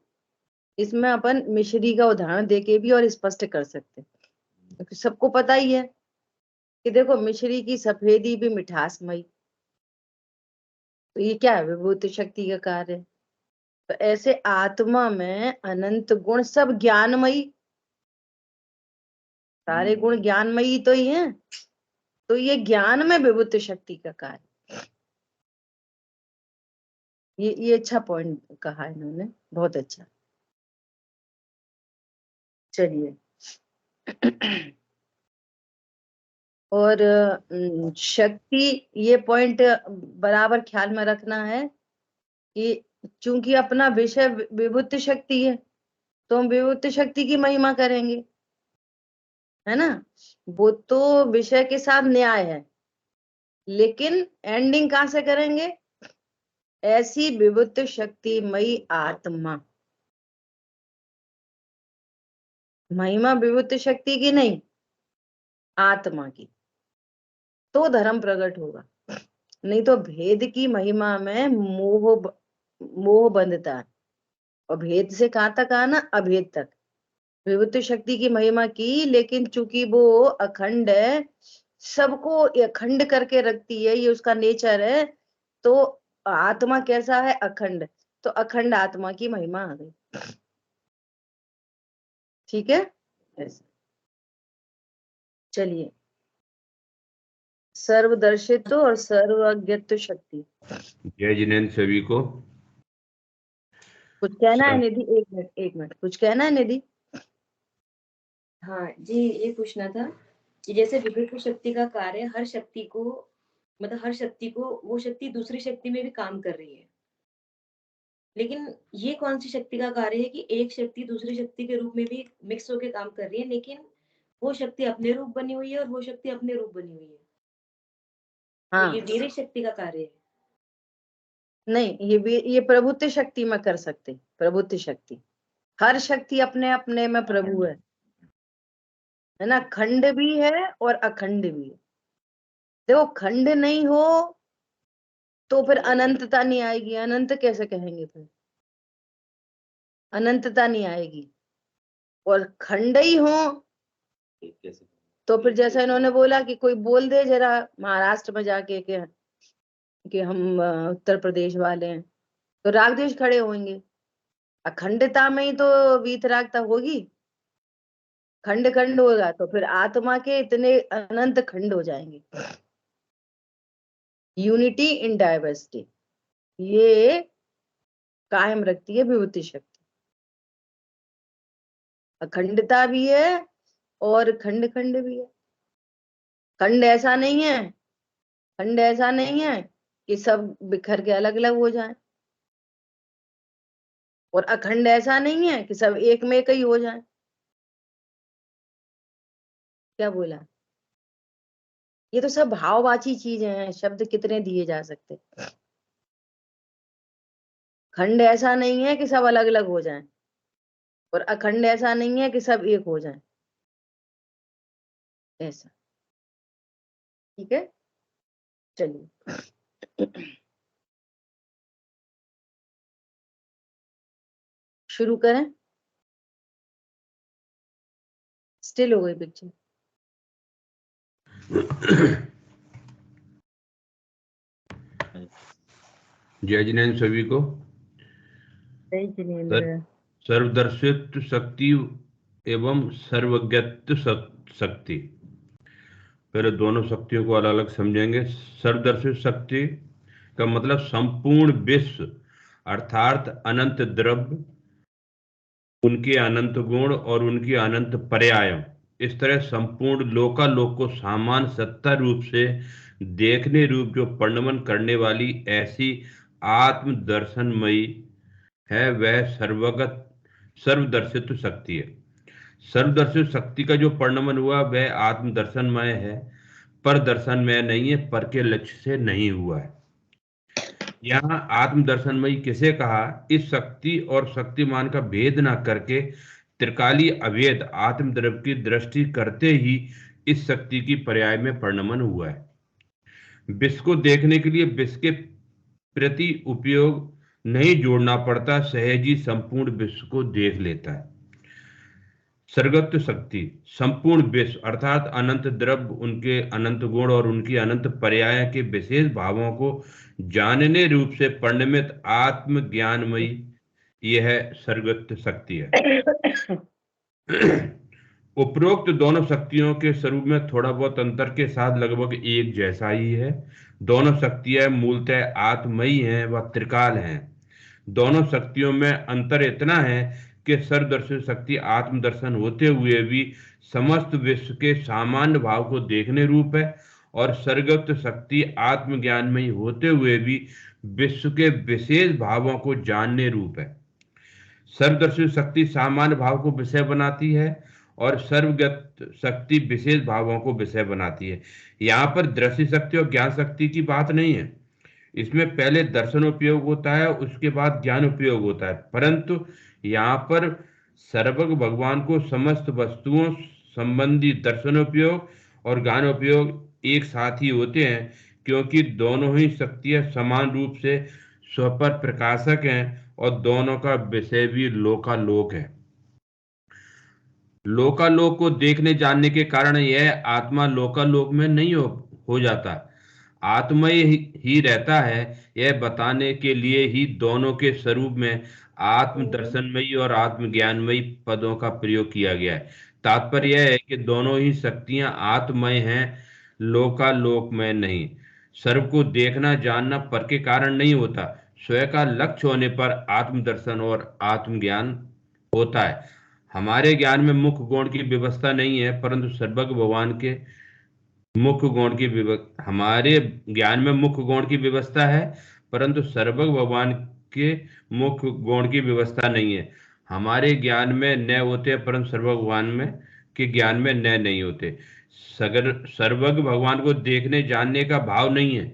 इसमें अपन मिश्री का उदाहरण देके भी और स्पष्ट कर सकते हैं। सबको पता ही है कि देखो मिश्री की सफेदी भी मिठासमयी, तो ये क्या है, विभूति शक्ति का कार्य है। तो ऐसे आत्मा में अनंत गुण सब ज्ञानमयी, सारे गुण ज्ञानमयी तो ही हैं, तो ये ज्ञान में विभूति शक्ति का कार्य। ये अच्छा पॉइंट कहा इन्होंने, बहुत अच्छा। चलिए और शक्ति, ये पॉइंट बराबर ख्याल में रखना है कि चूंकि अपना विषय विभूति शक्ति है, तो हम विभूति शक्ति की महिमा करेंगे, है ना। वो तो विषय के साथ न्याय है, लेकिन एंडिंग कहां से करेंगे, ऐसी विभूति शक्तिमयी आत्मा, महिमा विभूति शक्ति की नहीं, आत्मा की, तो धर्म प्रकट होगा। नहीं तो भेद की महिमा में मोह बंधता है, और भेद से कहां तक आना, अभेद तक। विभूति शक्ति की महिमा की, लेकिन चूंकि वो अखंड है, सबको अखंड करके रखती है, ये उसका नेचर है। तो आत्मा कैसा है, अखंड, तो अखंड आत्मा की महिमा आ गई। ठीक है ऐसा। चलिए, सर्वदर्शित्व और सर्वज्ञत्व शक्ति। जय जिनेन्द्र सभी को। कुछ कहना है निधि? एक मिनट, कुछ कहना है निधि? हाँ जी, ये पूछना था कि जैसे विभुत्व शक्ति का कार्य हर शक्ति को, मतलब हर शक्ति को, वो शक्ति दूसरी शक्ति में भी काम कर रही है, लेकिन ये कौन सी शक्ति का कार्य है कि एक शक्ति दूसरी शक्ति के रूप में भी मिक्स होकर काम कर रही है, लेकिन वो शक्ति अपने रूप बनी हुई है और वो शक्ति अपने रूप बनी हुई है। हाँ, ये वीर शक्ति का कार्य है। नहीं, ये प्रभुत्व शक्ति में कर सकते। प्रभुत्व शक्ति, हर शक्ति अपने अपने में प्रभु है ना। खंड भी है और अखंड भी है। देखो, खंड नहीं हो तो फिर अनंतता नहीं आएगी। अनंत कैसे कहेंगे? फिर अनंतता नहीं आएगी। और खंड ही हो तो फिर जैसा इन्होंने बोला कि कोई बोल दे जरा महाराष्ट्र में जाके कि हम उत्तर प्रदेश वाले हैं, तो राग द्वेष खड़े होंगे। अखंडता में ही तो वीतरागता होगी। खंड खंड होगा तो फिर आत्मा के इतने अनंत खंड हो जाएंगे। यूनिटी इन डाइवर्सिटी, ये कायम रखती है विभूति शक्ति। अखंडता भी है और खंड खंड भी है। खंड ऐसा नहीं है, खंड ऐसा नहीं है कि सब बिखर के अलग अलग हो जाए, और अखंड ऐसा नहीं है कि सब एक में एक ही हो जाए। क्या बोला? ये तो सब भाववाची चीजें हैं, शब्द कितने दिए जा सकते। खंड ऐसा नहीं है कि सब अलग अलग हो जाएं, और अखंड ऐसा नहीं है कि सब एक हो जाएं। ऐसा, ठीक है। चलिए शुरू करें। स्टिल हो गई पिक्चर। जय जिनेन्द्र सभी को। जय जिनेन्द्र। सर्वदर्शित्व शक्ति एवं सर्वज्ञत्व शक्ति, पहले दोनों शक्तियों को अलग अलग समझेंगे। सर्वदर्शित्व शक्ति का मतलब संपूर्ण विश्व अर्थात अनंत द्रव्य, उनके अनंत गुण और उनकी अनंत पर्याय, इस तरह संपूर्ण लोकालोक को समान सत्ता रूप से देखने रूप जो वर्णन करने वाली ऐसी आत्म दर्शनमयी है, वह सर्वदर्शित्व शक्ति है। सर्वदर्शित्व शक्ति का जो वर्णन हुआ वह आत्म दर्शनमय है, पर दर्शनमय नहीं है, पर के लक्ष्य से नहीं हुआ है। यहाँ आत्म दर्शनमयी किसे कहा? इस शक्ति और शक्तिमान का भेद न करके त्रिकालीय अभेद आत्म द्रव्य की दृष्टि करते ही इस शक्ति की पर्याय में वर्णन हुआ है। विश्व को देखने के लिए विश्व के प्रति उपयोग नहीं जोड़ना पड़ता, सहज ही संपूर्ण विश्व को देख लेता है। सर्वगत शक्ति संपूर्ण विश्व अर्थात अनंत द्रव्य, उनके अनंत गुण और उनकी अनंत पर्याय के विशेष भावों को जानने रूप से परिणमित आत्म ज्ञानमयी यह सर्वगत शक्ति है। उपरोक्त दोनों शक्तियों के स्वरूप में थोड़ा बहुत अंतर के साथ लगभग एक जैसा ही है। दोनों शक्तियां मूलतः आत्मयी हैं व त्रिकाल हैं। दोनों शक्तियों में अंतर इतना है कि सर्वदर्शी शक्ति आत्मदर्शन होते हुए भी समस्त विश्व के सामान्य भाव को देखने रूप है, और सर्वगत शक्ति आत्मज्ञानमयी होते हुए भी विश्व के विशेष भावों को जानने रूप है। सर्वदर्शी शक्ति सामान्य भाव को विषय बनाती है और सर्वगत शक्ति विशेष भावों को विषय बनाती है। यहाँ पर दृश्य शक्ति और ज्ञान शक्ति की बात नहीं है। इसमें पहले दर्शन उपयोग होता है, उसके बाद ज्ञान उपयोग होता है, परंतु यहाँ पर सर्वज्ञ भगवान को समस्त वस्तुओं संबंधी दर्शनोपयोग और ज्ञानोपयोग एक साथ ही होते हैं, क्योंकि दोनों ही शक्तियां समान रूप से स्वपर प्रकाशक हैं और दोनों का विषय भी लोकालोक है। लोकालोक को देखने जानने के कारण यह आत्मा लोकालोक में नहीं हो जाता, आत्मय ही रहता है। यह बताने के लिए ही दोनों के स्वरूप में आत्म दर्शनमयी और आत्म ज्ञानमयी पदों का प्रयोग किया गया है। तात्पर्य यह है कि दोनों ही शक्तियां आत्ममय हैं, लोकालोकमय नहीं। सर्व को देखना जानना पर के कारण नहीं होता, स्वयं का लक्ष्य होने पर आत्मदर्शन और आत्मज्ञान होता है। हमारे ज्ञान में मुख्य गुण की व्यवस्था नहीं है, परंतु सर्वज्ञ भगवान के मुख्य गुण की व्यवस्था, हमारे ज्ञान में मुख्य गुण की व्यवस्था है, परंतु सर्वज्ञ भगवान के मुख्य गुण की व्यवस्था नहीं है। हमारे ज्ञान में नए होते हैं, परंतु सर्वज्ञ भगवान में के ज्ञान में नए नहीं होते। सगर सर्वज्ञ भगवान को देखने जानने का भाव नहीं है,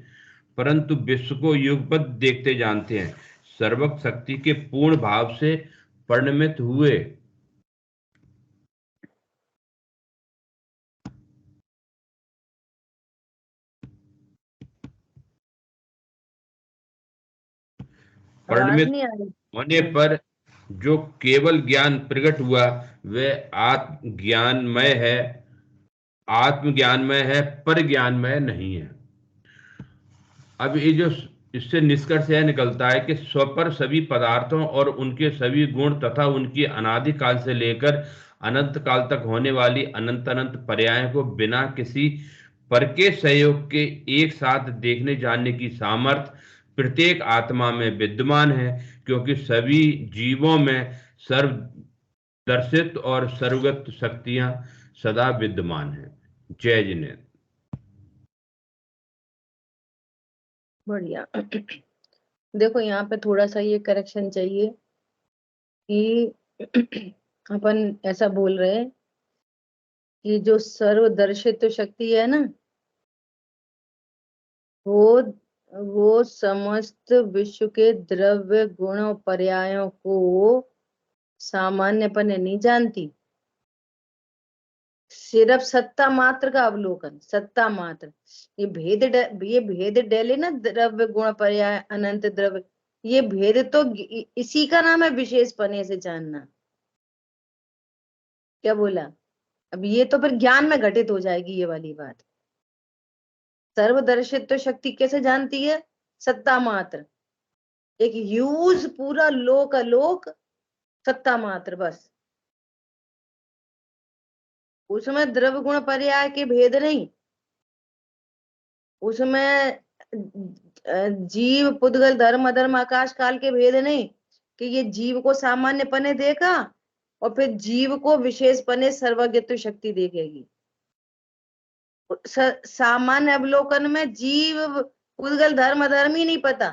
परंतु विश्व को युगपत देखते जानते हैं। सर्वज्ञ शक्ति के पूर्ण भाव से परिणमित हुए आवाज परिणमित नहीं आ रही। होने पर जो केवल ज्ञान प्रकट हुआ वह आत्म ज्ञानमय है, आत्मज्ञानमय है, पर ज्ञानमय नहीं है। अब ये जो इससे निष्कर्ष यह निकलता है कि स्व पर सभी पदार्थों और उनके सभी गुण तथा उनकी अनादि काल से लेकर अनंत काल तक होने वाली अनंत अनंत पर्यायों को बिना किसी पर के सहयोग के एक साथ देखने जानने की सामर्थ्य प्रत्येक आत्मा में विद्यमान है, क्योंकि सभी जीवों में सर्वदर्शित और सर्वगत शक्तियां सदा विद्यमान हैं। जय जिनेन्द्र। बढ़िया। देखो यहाँ पे थोड़ा सा ये करेक्शन चाहिए कि अपन ऐसा बोल रहे हैं कि जो सर्वदर्शित शक्ति है ना, वो समस्त विश्व के द्रव्य गुण और पर्यायों को सामान्यपने नहीं जानती। सिर्फ सत्ता मात्र का अवलोकन, सत्ता मात्र, ये भेद डेले ना, द्रव्य गुण पर्याय अनंत द्रव्य, ये भेद तो इसी का नाम है विशेष पने से जानना। क्या बोला? अब ये तो फिर ज्ञान में घटित हो जाएगी ये वाली बात। सर्वदर्शित तो शक्ति कैसे जानती है? सत्ता मात्र, एक ह्यूज पूरा लोक अलोक सत्ता मात्र, बस। उसमें द्रव्य गुण पर्याय के भेद नहीं, उसमें जीव पुद्गल धर्म अधर्म आकाश काल के भेद नहीं, कि ये जीव को सामान्य पने देखा और फिर जीव को विशेष पने सर्वज्ञत्व शक्ति देखेगी। सामान्य अवलोकन में जीव पुद्गल धर्म अधर्म ही नहीं पता,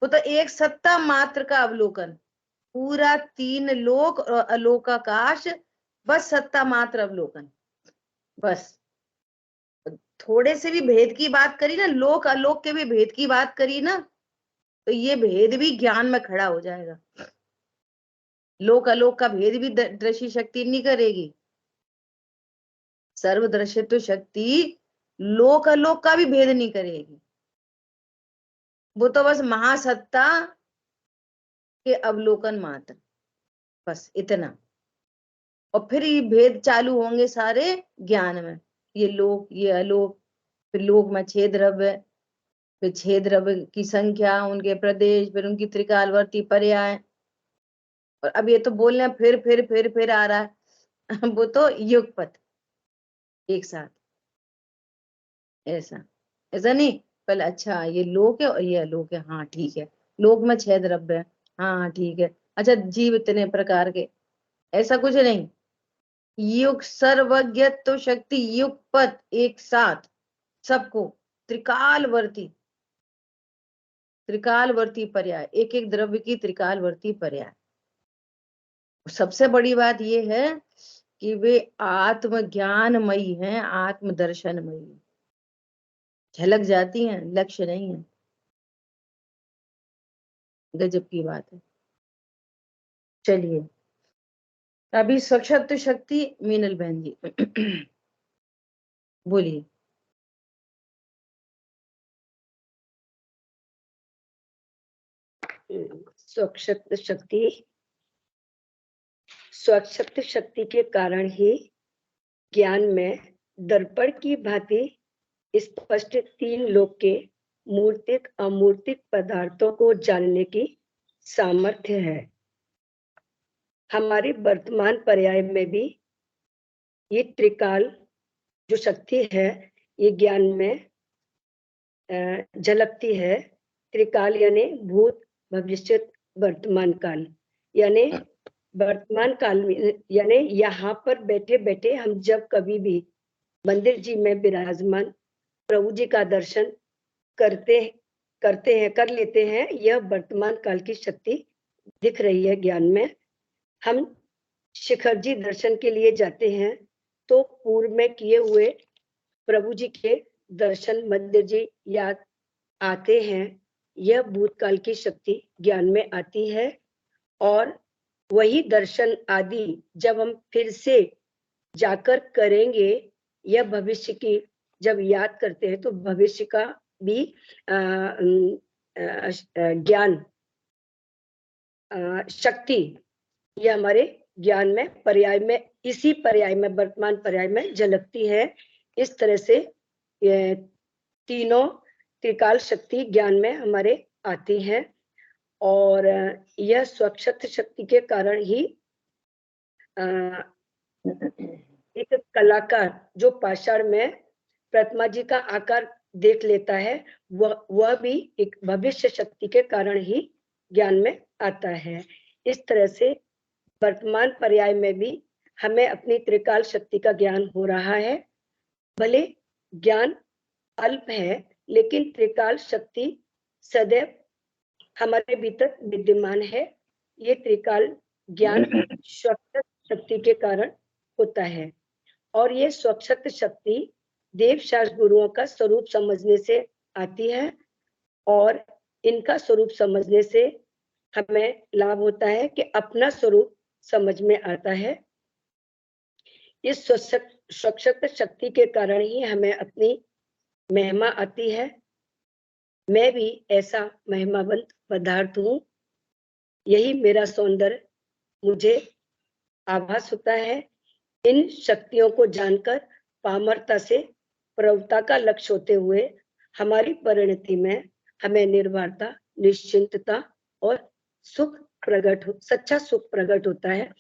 वो तो एक सत्ता मात्र का अवलोकन, पूरा तीन लोक और अलोकाकाश, बस सत्ता मात्र अवलोकन, बस। थोड़े से भी भेद की बात करी ना, लोक अलोक के भी भेद की बात करी ना, तो ये भेद भी ज्ञान में खड़ा हो जाएगा। लोक अलोक का भेद भी दृष्टि शक्ति नहीं करेगी। सर्वदर्शित्व शक्ति लोक अलोक का भी भेद नहीं करेगी, वो तो बस महासत्ता के अवलोकन मात्र, बस इतना। और फिर ये भेद चालू होंगे सारे ज्ञान में, ये लोक ये अलोक, फिर लोक में 6 द्रव्य, फिर 6 द्रव्य की संख्या, उनके प्रदेश, फिर उनकी त्रिकालवर्ती पर्याय। और अब ये तो बोलने फिर आ रहा है वो तो युगपत एक साथ, ऐसा ऐसा नहीं पहले, अच्छा ये लोक है और ये अलोक है, हाँ ठीक है, लोक में 6 द्रव्य है, हाँ ठीक है, अच्छा जीव इतने प्रकार के, ऐसा कुछ नहीं। युग सर्वज्ञत्व शक्ति युगपत एक साथ सबको, त्रिकालवर्ती पर्याय, एक एक द्रव्य की त्रिकालवर्ती पर्याय। सबसे बड़ी बात यह है कि वे आत्मज्ञानमयी हैं, आत्मदर्शनमयी, झलक जाती हैं, लक्ष्य नहीं है। गजब की बात है। चलिए अभी स्वच्छत्व शक्ति मीनल बहन जी बोलिए। स्वच्छत्व शक्ति के कारण ही ज्ञान में दर्पण की भांति स्पष्ट 3 लोक के मूर्तिक अमूर्तिक पदार्थों को जानने की सामर्थ्य है। हमारे वर्तमान पर्याय में भी ये त्रिकाल जो शक्ति है ये ज्ञान में झलकती है। त्रिकाल यानी भूत, भविष्य, वर्तमान काल। यानी वर्तमान काल में यानी यहाँ पर बैठे बैठे हम जब कभी भी मंदिर जी में विराजमान प्रभु जी का दर्शन कर लेते हैं, यह वर्तमान काल की शक्ति दिख रही है ज्ञान में। हम शिखर जी दर्शन के लिए जाते हैं तो पूर्व में किए हुए प्रभु जी के दर्शन मंदिर जी याद आते हैं, यह भूतकाल की शक्ति ज्ञान में आती है। और वही दर्शन आदि जब हम फिर से जाकर करेंगे, यह भविष्य की जब याद करते हैं तो भविष्य का भी ज्ञान शक्ति यह हमारे ज्ञान में पर्याय में, इसी पर्याय में, वर्तमान पर्याय में झलकती है। इस तरह से ये तीनों त्रिकाल शक्ति ज्ञान में हमारे आती है। और यह स्वक्षत शक्ति के कारण ही एक कलाकार जो पाषाण में प्रतिमा जी का आकार देख लेता है, वह भी एक भविष्य शक्ति के कारण ही ज्ञान में आता है। इस तरह से वर्तमान पर्याय में भी हमें अपनी त्रिकाल शक्ति का ज्ञान हो रहा है। भले ज्ञान अल्प है, लेकिन त्रिकाल शक्ति सदैव हमारे भीतर विद्यमान है। ये त्रिकाल ज्ञान स्वक्षत शक्ति के कारण होता है। और ये स्वक्षत शक्ति देव शास्त्र गुरुओं का स्वरूप समझने से आती है। और इनका स्वरूप समझने से हमें लाभ होता है कि अपना स्वरूप समझ में आता है। इस स्वक्षत शक्ति के कारण ही हमें अपनी महिमा आती है। मैं भी ऐसा महिमावंत पदार्थ हूँ, यही मेरा सौंदर्य मुझे आभास होता है। इन शक्तियों को जानकर पामरता से प्रवृत्ता का लक्ष्य होते हुए हमारी परिणति में हमें निर्भरता, निश्चिंतता और सच्चा सुख प्रकट होता है।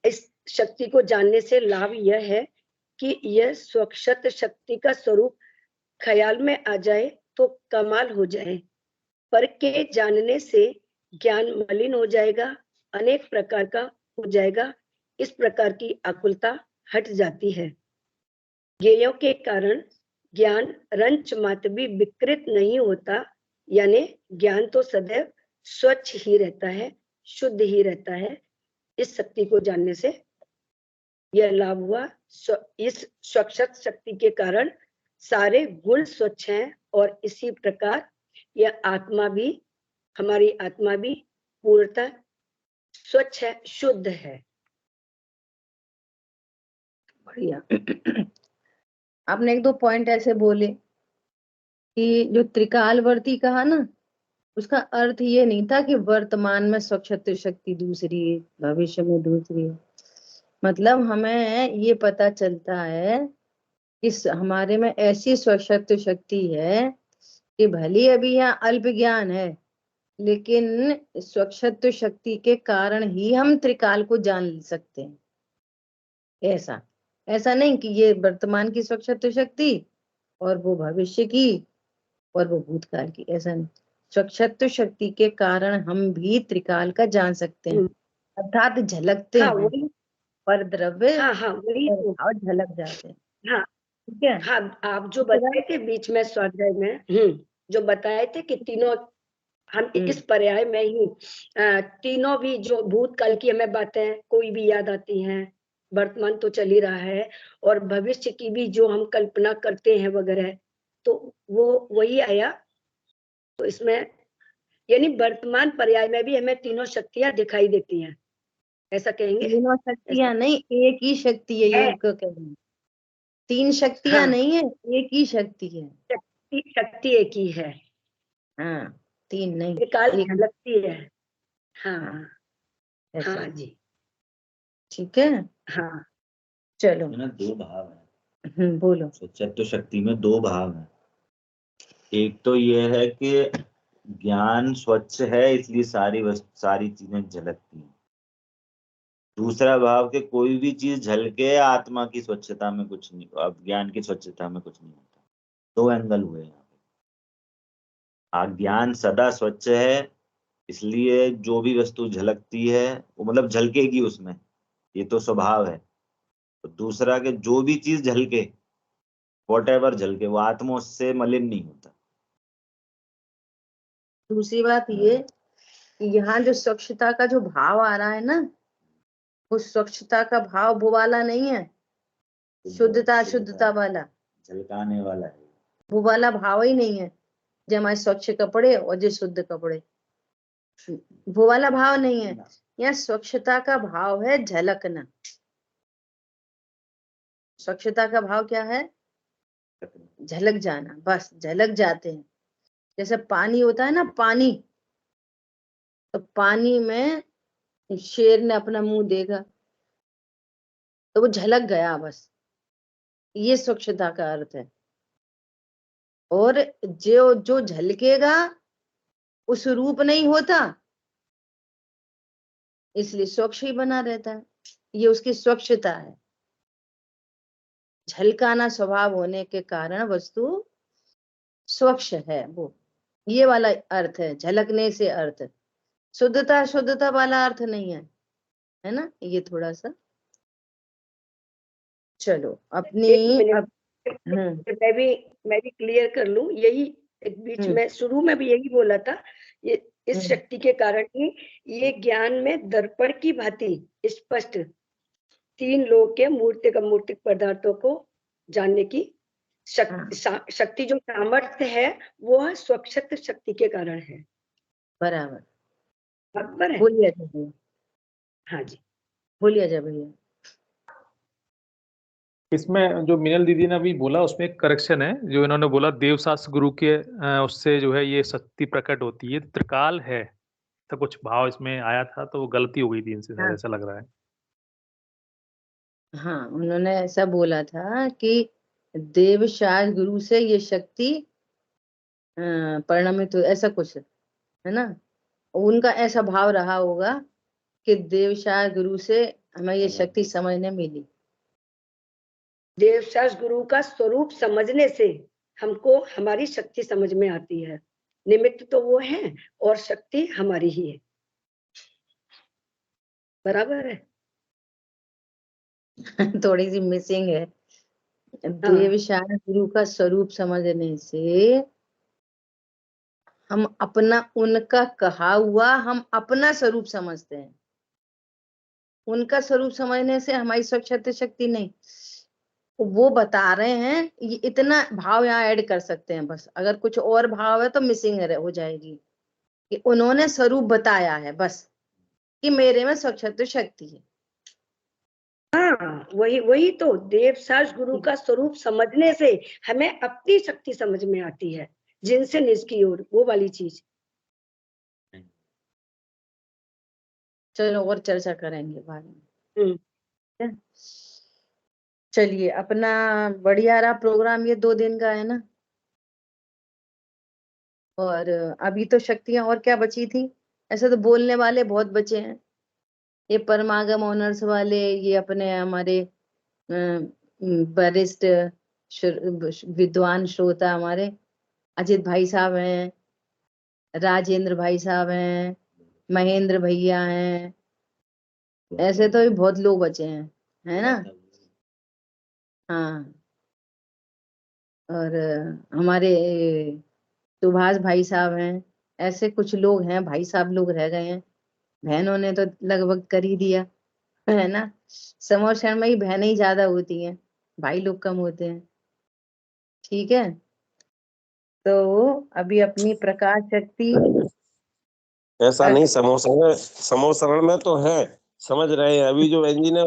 इस शक्ति को जानने से लाभ यह है कि यह स्वक्षत शक्ति का स्वरूप ख्याल में आ जाए तो कमाल हो जाए। पर के जानने से ज्ञान मलिन हो जाएगा, अनेक प्रकार का हो जाएगा। इस प्रकार की आकुलता हट जाती है। ज्ञेयों के कारण ज्ञान रंच मात्र भी विकृत नहीं होता, यानी ज्ञान तो सदैव स्वच्छ ही रहता है, शुद्ध ही रहता है। इस शक्ति को जानने से यह लाभ हुआ। इस स्वक्षत शक्ति के कारण सारे गुण स्वच्छ हैं और इसी प्रकार यह आत्मा भी, हमारी आत्मा भी पूर्णतः स्वच्छ है, शुद्ध है। बढ़िया। आपने एक दो पॉइंट ऐसे बोले कि जो त्रिकालवर्ती कहा ना, उसका अर्थ ये नहीं था कि वर्तमान में स्वक्षत शक्ति दूसरी है, भविष्य में दूसरी है। मतलब हमें ये पता चलता है कि हमारे में ऐसी स्वक्षत शक्ति है कि भले अभी यहाँ अल्प ज्ञान है, लेकिन स्वक्षत शक्ति के कारण ही हम त्रिकाल को जान सकते हैं। ऐसा नहीं कि ये वर्तमान की स्वक्षत शक्ति और वो भविष्य की और वो भूतकाल की, ऐसा नहीं। स्वक्षत शक्ति के कारण हम भी त्रिकाल का जान सकते हैं, अर्थात झलकते हैं, पर द्रव्य और झलक जाते हैं। हाँ ठीक है। हाँ, आप जो बताए थे बीच में स्वाध्याय में जो बताए थे कि तीनों हम इस पर्याय में ही तीनों भी जो भूतकाल की हमें बातें कोई भी याद आती हैं, वर्तमान तो चल ही रहा है, और भविष्य की भी जो हम कल्पना करते हैं वगैरह, तो वो वही आया। तो इसमें यानी वर्तमान पर्याय में भी हमें तीनों शक्तियां दिखाई देती हैं, ऐसा कहेंगे? तीनों शक्तियां नहीं, एक ही शक्ति है, ये कहेंगे। तीन शक्तियां नहीं है, एक ही शक्ति है। शक्ति एक ही है। हाँ, तीन नहीं, त्रिकाल झलकती है। हाँ हाँ जी, ठीक है। हाँ चलो ना, दो भाव है। बोलो। स्वक्षत शक्ति में दो भाव है। एक तो ये है कि ज्ञान स्वच्छ है, इसलिए सारी चीजें झलकती हैं। दूसरा भाव के कोई भी चीज झलके आत्मा की स्वच्छता में कुछ नहीं, अब ज्ञान की स्वच्छता में कुछ नहीं होता। दो एंगल हुए यहाँ पे। ज्ञान सदा स्वच्छ है, इसलिए जो भी वस्तु झलकती है वो मतलब झलकेगी उसमें, ये तो स्वभाव है। तो दूसरा के जो भी चीज झलके, वॉट एवर झलके, वो आत्मा उससे मलिन नहीं होता। दूसरी बात ये कि यहाँ जो स्वच्छता का जो भाव आ रहा है ना, वो स्वच्छता का भाव वो वाला नहीं है, शुद्धता शुद्धता वाला, झलकाने वाला है, वो वाला भाव ही नहीं है। जो हमारे स्वच्छ कपड़े और जो शुद्ध कपड़े, वो वाला भाव नहीं है। यहाँ स्वच्छता का भाव है झलकना। स्वच्छता का भाव क्या है? झलक जाना, बस झलक जाते हैं। जैसे पानी होता है ना, पानी, तो पानी में शेर ने अपना मुंह देखा तो वो झलक गया, बस ये स्वच्छता का अर्थ है। और जो जो झलकेगा उस रूप नहीं होता, इसलिए स्वच्छ ही बना रहता है, ये उसकी स्वच्छता है। झलकाना स्वभाव होने के कारण वस्तु स्वच्छ है, वो ये वाला अर्थ है झलकने से अर्थ। शुद्धता शुद्धता वाला अर्थ नहीं है ना, ये थोड़ा सा। चलो अपनी एक मिनट, मैं भी क्लियर कर लूं। यही एक बीच में शुरू में भी यही बोला था, ये इस शक्ति के कारण ही ये ज्ञान में दर्पण की भांति स्पष्ट तीन लोक के मूर्तिक अमूर्तिक पदार्थों को जानने की शक्ति जो सामर्थ्य है, वो स्वच्छत शक्ति के कारण है। बराबर बराबर है। बोलिए भैया। हाँ जी, बोलिए जा भैया। इसमें जो मिनल दीदी ने अभी बोला उसमें एक करेक्शन है। जो इन्होंने बोला देवशास्त्र गुरु के उससे जो है ये शक्ति प्रकट होती है, त्रिकाल है, तो कुछ भाव इसमें आया था तो वो गलती हो गई थी इनसे, शायद ऐसा लग रहा है। हाँ, उन्होंने ऐसा बोला था कि देवशास्त्र गुरु से ये शक्ति परिणमित, ऐसा कुछ है ना। उनका ऐसा भाव रहा होगा कि देवशास्त्र गुरु से हमें ये शक्ति समझने मिली। देवशास्त्र गुरु का स्वरूप समझने से हमको हमारी शक्ति समझ में आती है। निमित्त तो वो है और शक्ति हमारी ही है। बराबर है। थोड़ी सी मिसिंग है। देवशास्त्र गुरु का स्वरूप समझने से हम अपना, उनका कहा हुआ हम अपना स्वरूप समझते हैं। उनका स्वरूप समझने से हमारी स्वच्छता शक्ति नहीं, वो बता रहे हैं। ये इतना भाव यहाँ ऐड कर सकते हैं बस। अगर कुछ और भाव है तो मिसिंग हो जाएगी कि उन्होंने स्वरूप बताया है बस कि मेरे में स्वच्छता शक्ति है। हाँ, वही तो देवशास्त्र गुरु का स्वरूप समझने से हमें अपनी शक्ति समझ में आती है, जिनसे निज की ओर, वो वाली चीज। चलो और चर्चा करेंगे बाद में। चलिए, अपना बढ़िया रहा प्रोग्राम, ये 2 दिन का है ना। और अभी तो शक्तियां और क्या बची थी? ऐसे तो बोलने वाले बहुत बचे हैं, ये परमागम ऑनर्स वाले, ये अपने हमारे वरिष्ठ विद्वान श्रोता हमारे अजित भाई साहब हैं, राजेंद्र भाई साहब हैं, महेंद्र भैया हैं, ऐसे तो भी बहुत लोग बचे हैं, है ना। हाँ, और हमारे सुभाष भाई साहब हैं, ऐसे कुछ लोग हैं, भाई साहब लोग रह गए हैं। बहनों ने तो लगभग कर ही दिया, है ना। समोषण में ही बहनें ही ज्यादा होती हैं, भाई लोग कम होते हैं। ठीक है, तो अभी अपनी प्रकाश शक्ति, ऐसा नहीं, समोसरण में तो है, समझ रहे हैं। अभी जो एनजी ने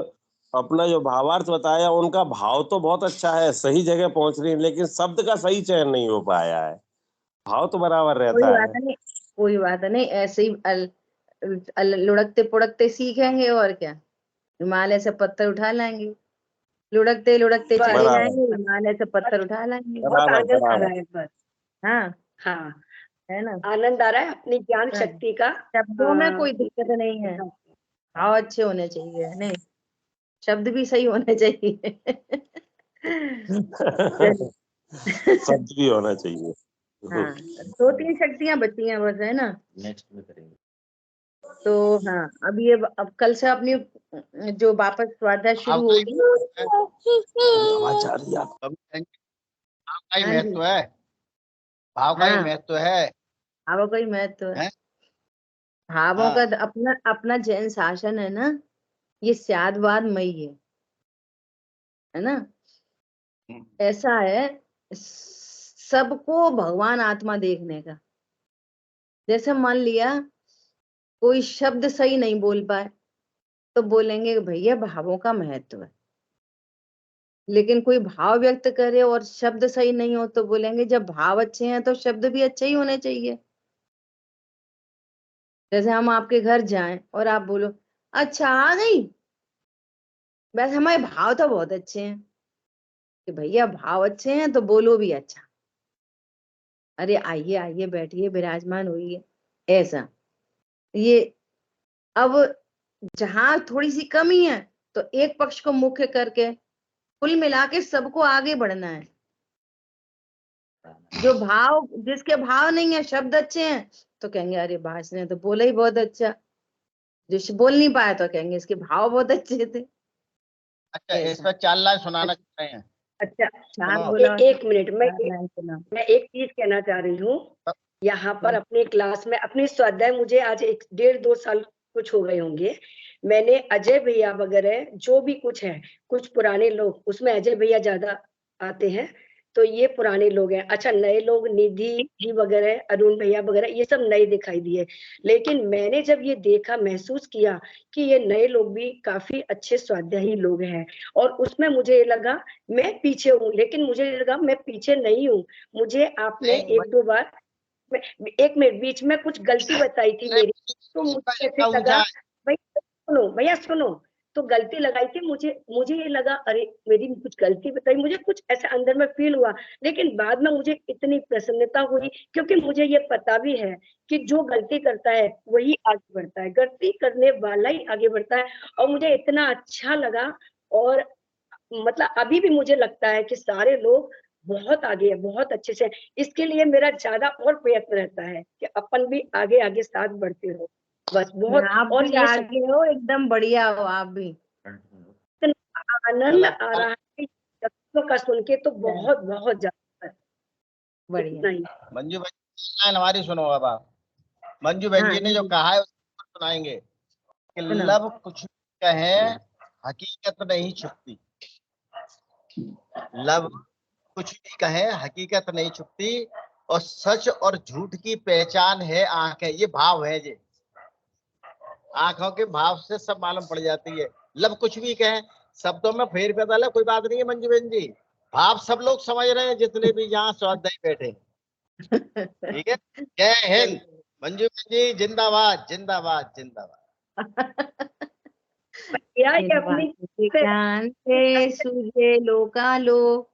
अपना जो भावार्थ बताया, उनका भाव तो बहुत अच्छा है, सही जगह पहुंच रही है, लेकिन शब्द का सही चयन नहीं हो पाया है। भाव तो बराबर रहता है। कोई बात नहीं, ऐसे ही लुढ़कते पुढ़कते सीखेंगे, और क्या, हिमालय से पत्थर उठा लाएंगे। लुढ़कते लुढ़कते चले जाएंगे, हिमालय से पत्थर उठा लाएंगे। बहुत आनंद आ रहा है बस। हाँ, है ना, आनंद आ रहा है अपनी ज्ञान शक्ति का। शब्दों में कोई दिक्कत नहीं है। भाव अच्छे होने चाहिए, नहीं शब्द भी सही होने चाहिए। शब्द भी होना चाहिए। हाँ 2-3 शक्तियां बची हैं बस, है ना। नेक्स्ट में करेंगे। तो हाँ अब कल से अपनी जो वापस स्वाध्याय शुरू होगी। आवाज आ रही है आपको? भाव का ही हाँ जी, महत्व है, भाव का ही हाँ महत्व है। भावों का ही महत्व है। हैं? भावों का हाँ। अपना अपना जैन शासन है ना, ये स्यादवादमयी है ना। ऐसा है सबको भगवान आत्मा देखने का। जैसे मान लिया कोई शब्द सही नहीं बोल पाए तो बोलेंगे भैया भावों का महत्व है, लेकिन कोई भाव व्यक्त करे और शब्द सही नहीं हो तो बोलेंगे जब भाव अच्छे हैं तो शब्द भी अच्छे ही होने चाहिए। जैसे हम आपके घर जाएं और आप बोलो अच्छा आ गई, बस हमारे भाव तो बहुत अच्छे हैं कि भैया भाव अच्छे हैं तो बोलो भी अच्छा, अरे आइए आइए बैठिए विराजमान होइए, ऐसा। ये अब जहां थोड़ी सी कमी है तो एक पक्ष को मुख्य करके कुल मिला के सबको आगे बढ़ना है। जो भाव जिसके भाव नहीं है शब्द अच्छे हैं तो कहेंगे अरे बास ने तो बोला ही बहुत अच्छा, जो बोल नहीं पाया तो कहेंगे इसके भाव बहुत अच्छे थे। अच्छा इस ऐसा। पर 4 लाइन सुनाना चाह रहे हैं। अच्छा हाँ सुनो। बोला। एक मिनट, सुना। मैं एक चीज कहना चाह रही हूँ। यहाँ पर अपनी क्लास में अपनी स्वाध्याय मुझे आज 1-1.5-2 साल कुछ हो गए होंगे। मैंने अजय भैया वगैरह जो भी कुछ है, कुछ पुराने लोग, उसमें अजय भैया ज्यादा आते हैं, तो ये पुराने लोग हैं। अच्छा नए लोग निधि जी वगैरह, अरुण भैया वगैरह, ये सब नए दिखाई दिए। लेकिन मैंने जब ये देखा, महसूस किया कि ये नए लोग भी काफी अच्छे स्वाध्यायी लोग हैं, और उसमें मुझे ये लगा मैं पीछे हूँ, लेकिन मुझे लगा मैं पीछे नहीं हूँ। मुझे आपने नहीं, 1-2 बार, एक मिनट, बीच में कुछ गलती बताई थी मेरी, तो मुझे ऐसे लगा भैया सुनो, तो गलती लगाई थी, मुझे ये लगा अरे मेरी कुछ गलती बताई, मुझे कुछ ऐसा अंदर में फील हुआ। लेकिन बाद में मुझे इतनी प्रसन्नता हुई, क्योंकि मुझे ये पता भी है कि जो गलती करता है वही आगे बढ़ता है, गलती करने वाला ही आगे बढ़ता है। और मुझे इतना अच्छा लगा, और मतलब अभी भी मुझे लगता है कि सारे लोग बहुत आगे है, बहुत अच्छे से। इसके लिए मेरा ज्यादा और प्रयत्न रहता है कि अपन भी आगे आगे साथ बढ़ते रहो, बस बहुत। आप और भी ये आगे हो, एकदम बढ़िया हो आप भी। आनंद आ रहा है शब्दों का सुन के, तो बहुत बहुत ज्यादा। बढ़िया। इतना ही। मंजू भाई लाइन हमारी सुनो। अब आप मंजू बहन हाँ जी ने जो कहा है उसको सुनाएंगे कि सुना। लब कुछ भी कहे हकीकत नहीं छुपती। लब कुछ भी कहे हकीकत नहीं छुपती, और सच और झूठ की पहचान है आंखें। ये भाव है, ये आंखों के भाव से सब मालूम पड़ जाती है। लब कुछ भी कहे, शब्दों में फेर बदल है, कोई बात नहीं है मंजू बहन जी। भाव सब लोग समझ रहे हैं जितने भी यहाँ स्वाध्याय बैठे। ठीक है, जय हिंद। मंजू बहन जी जिंदाबाद जिंदाबाद जिंदाबाद। ये अपनी ज्ञान से सूझे लोकालो,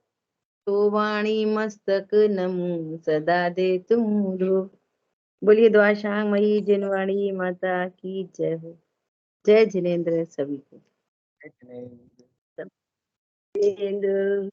तो वाणी मस्तक नमु सदा दे तुम रो। बोलिए द्वाशांग मई जिनवाणी माता की जय हो। जय जिनेन्द्र सभी को। जिनेन्द्र।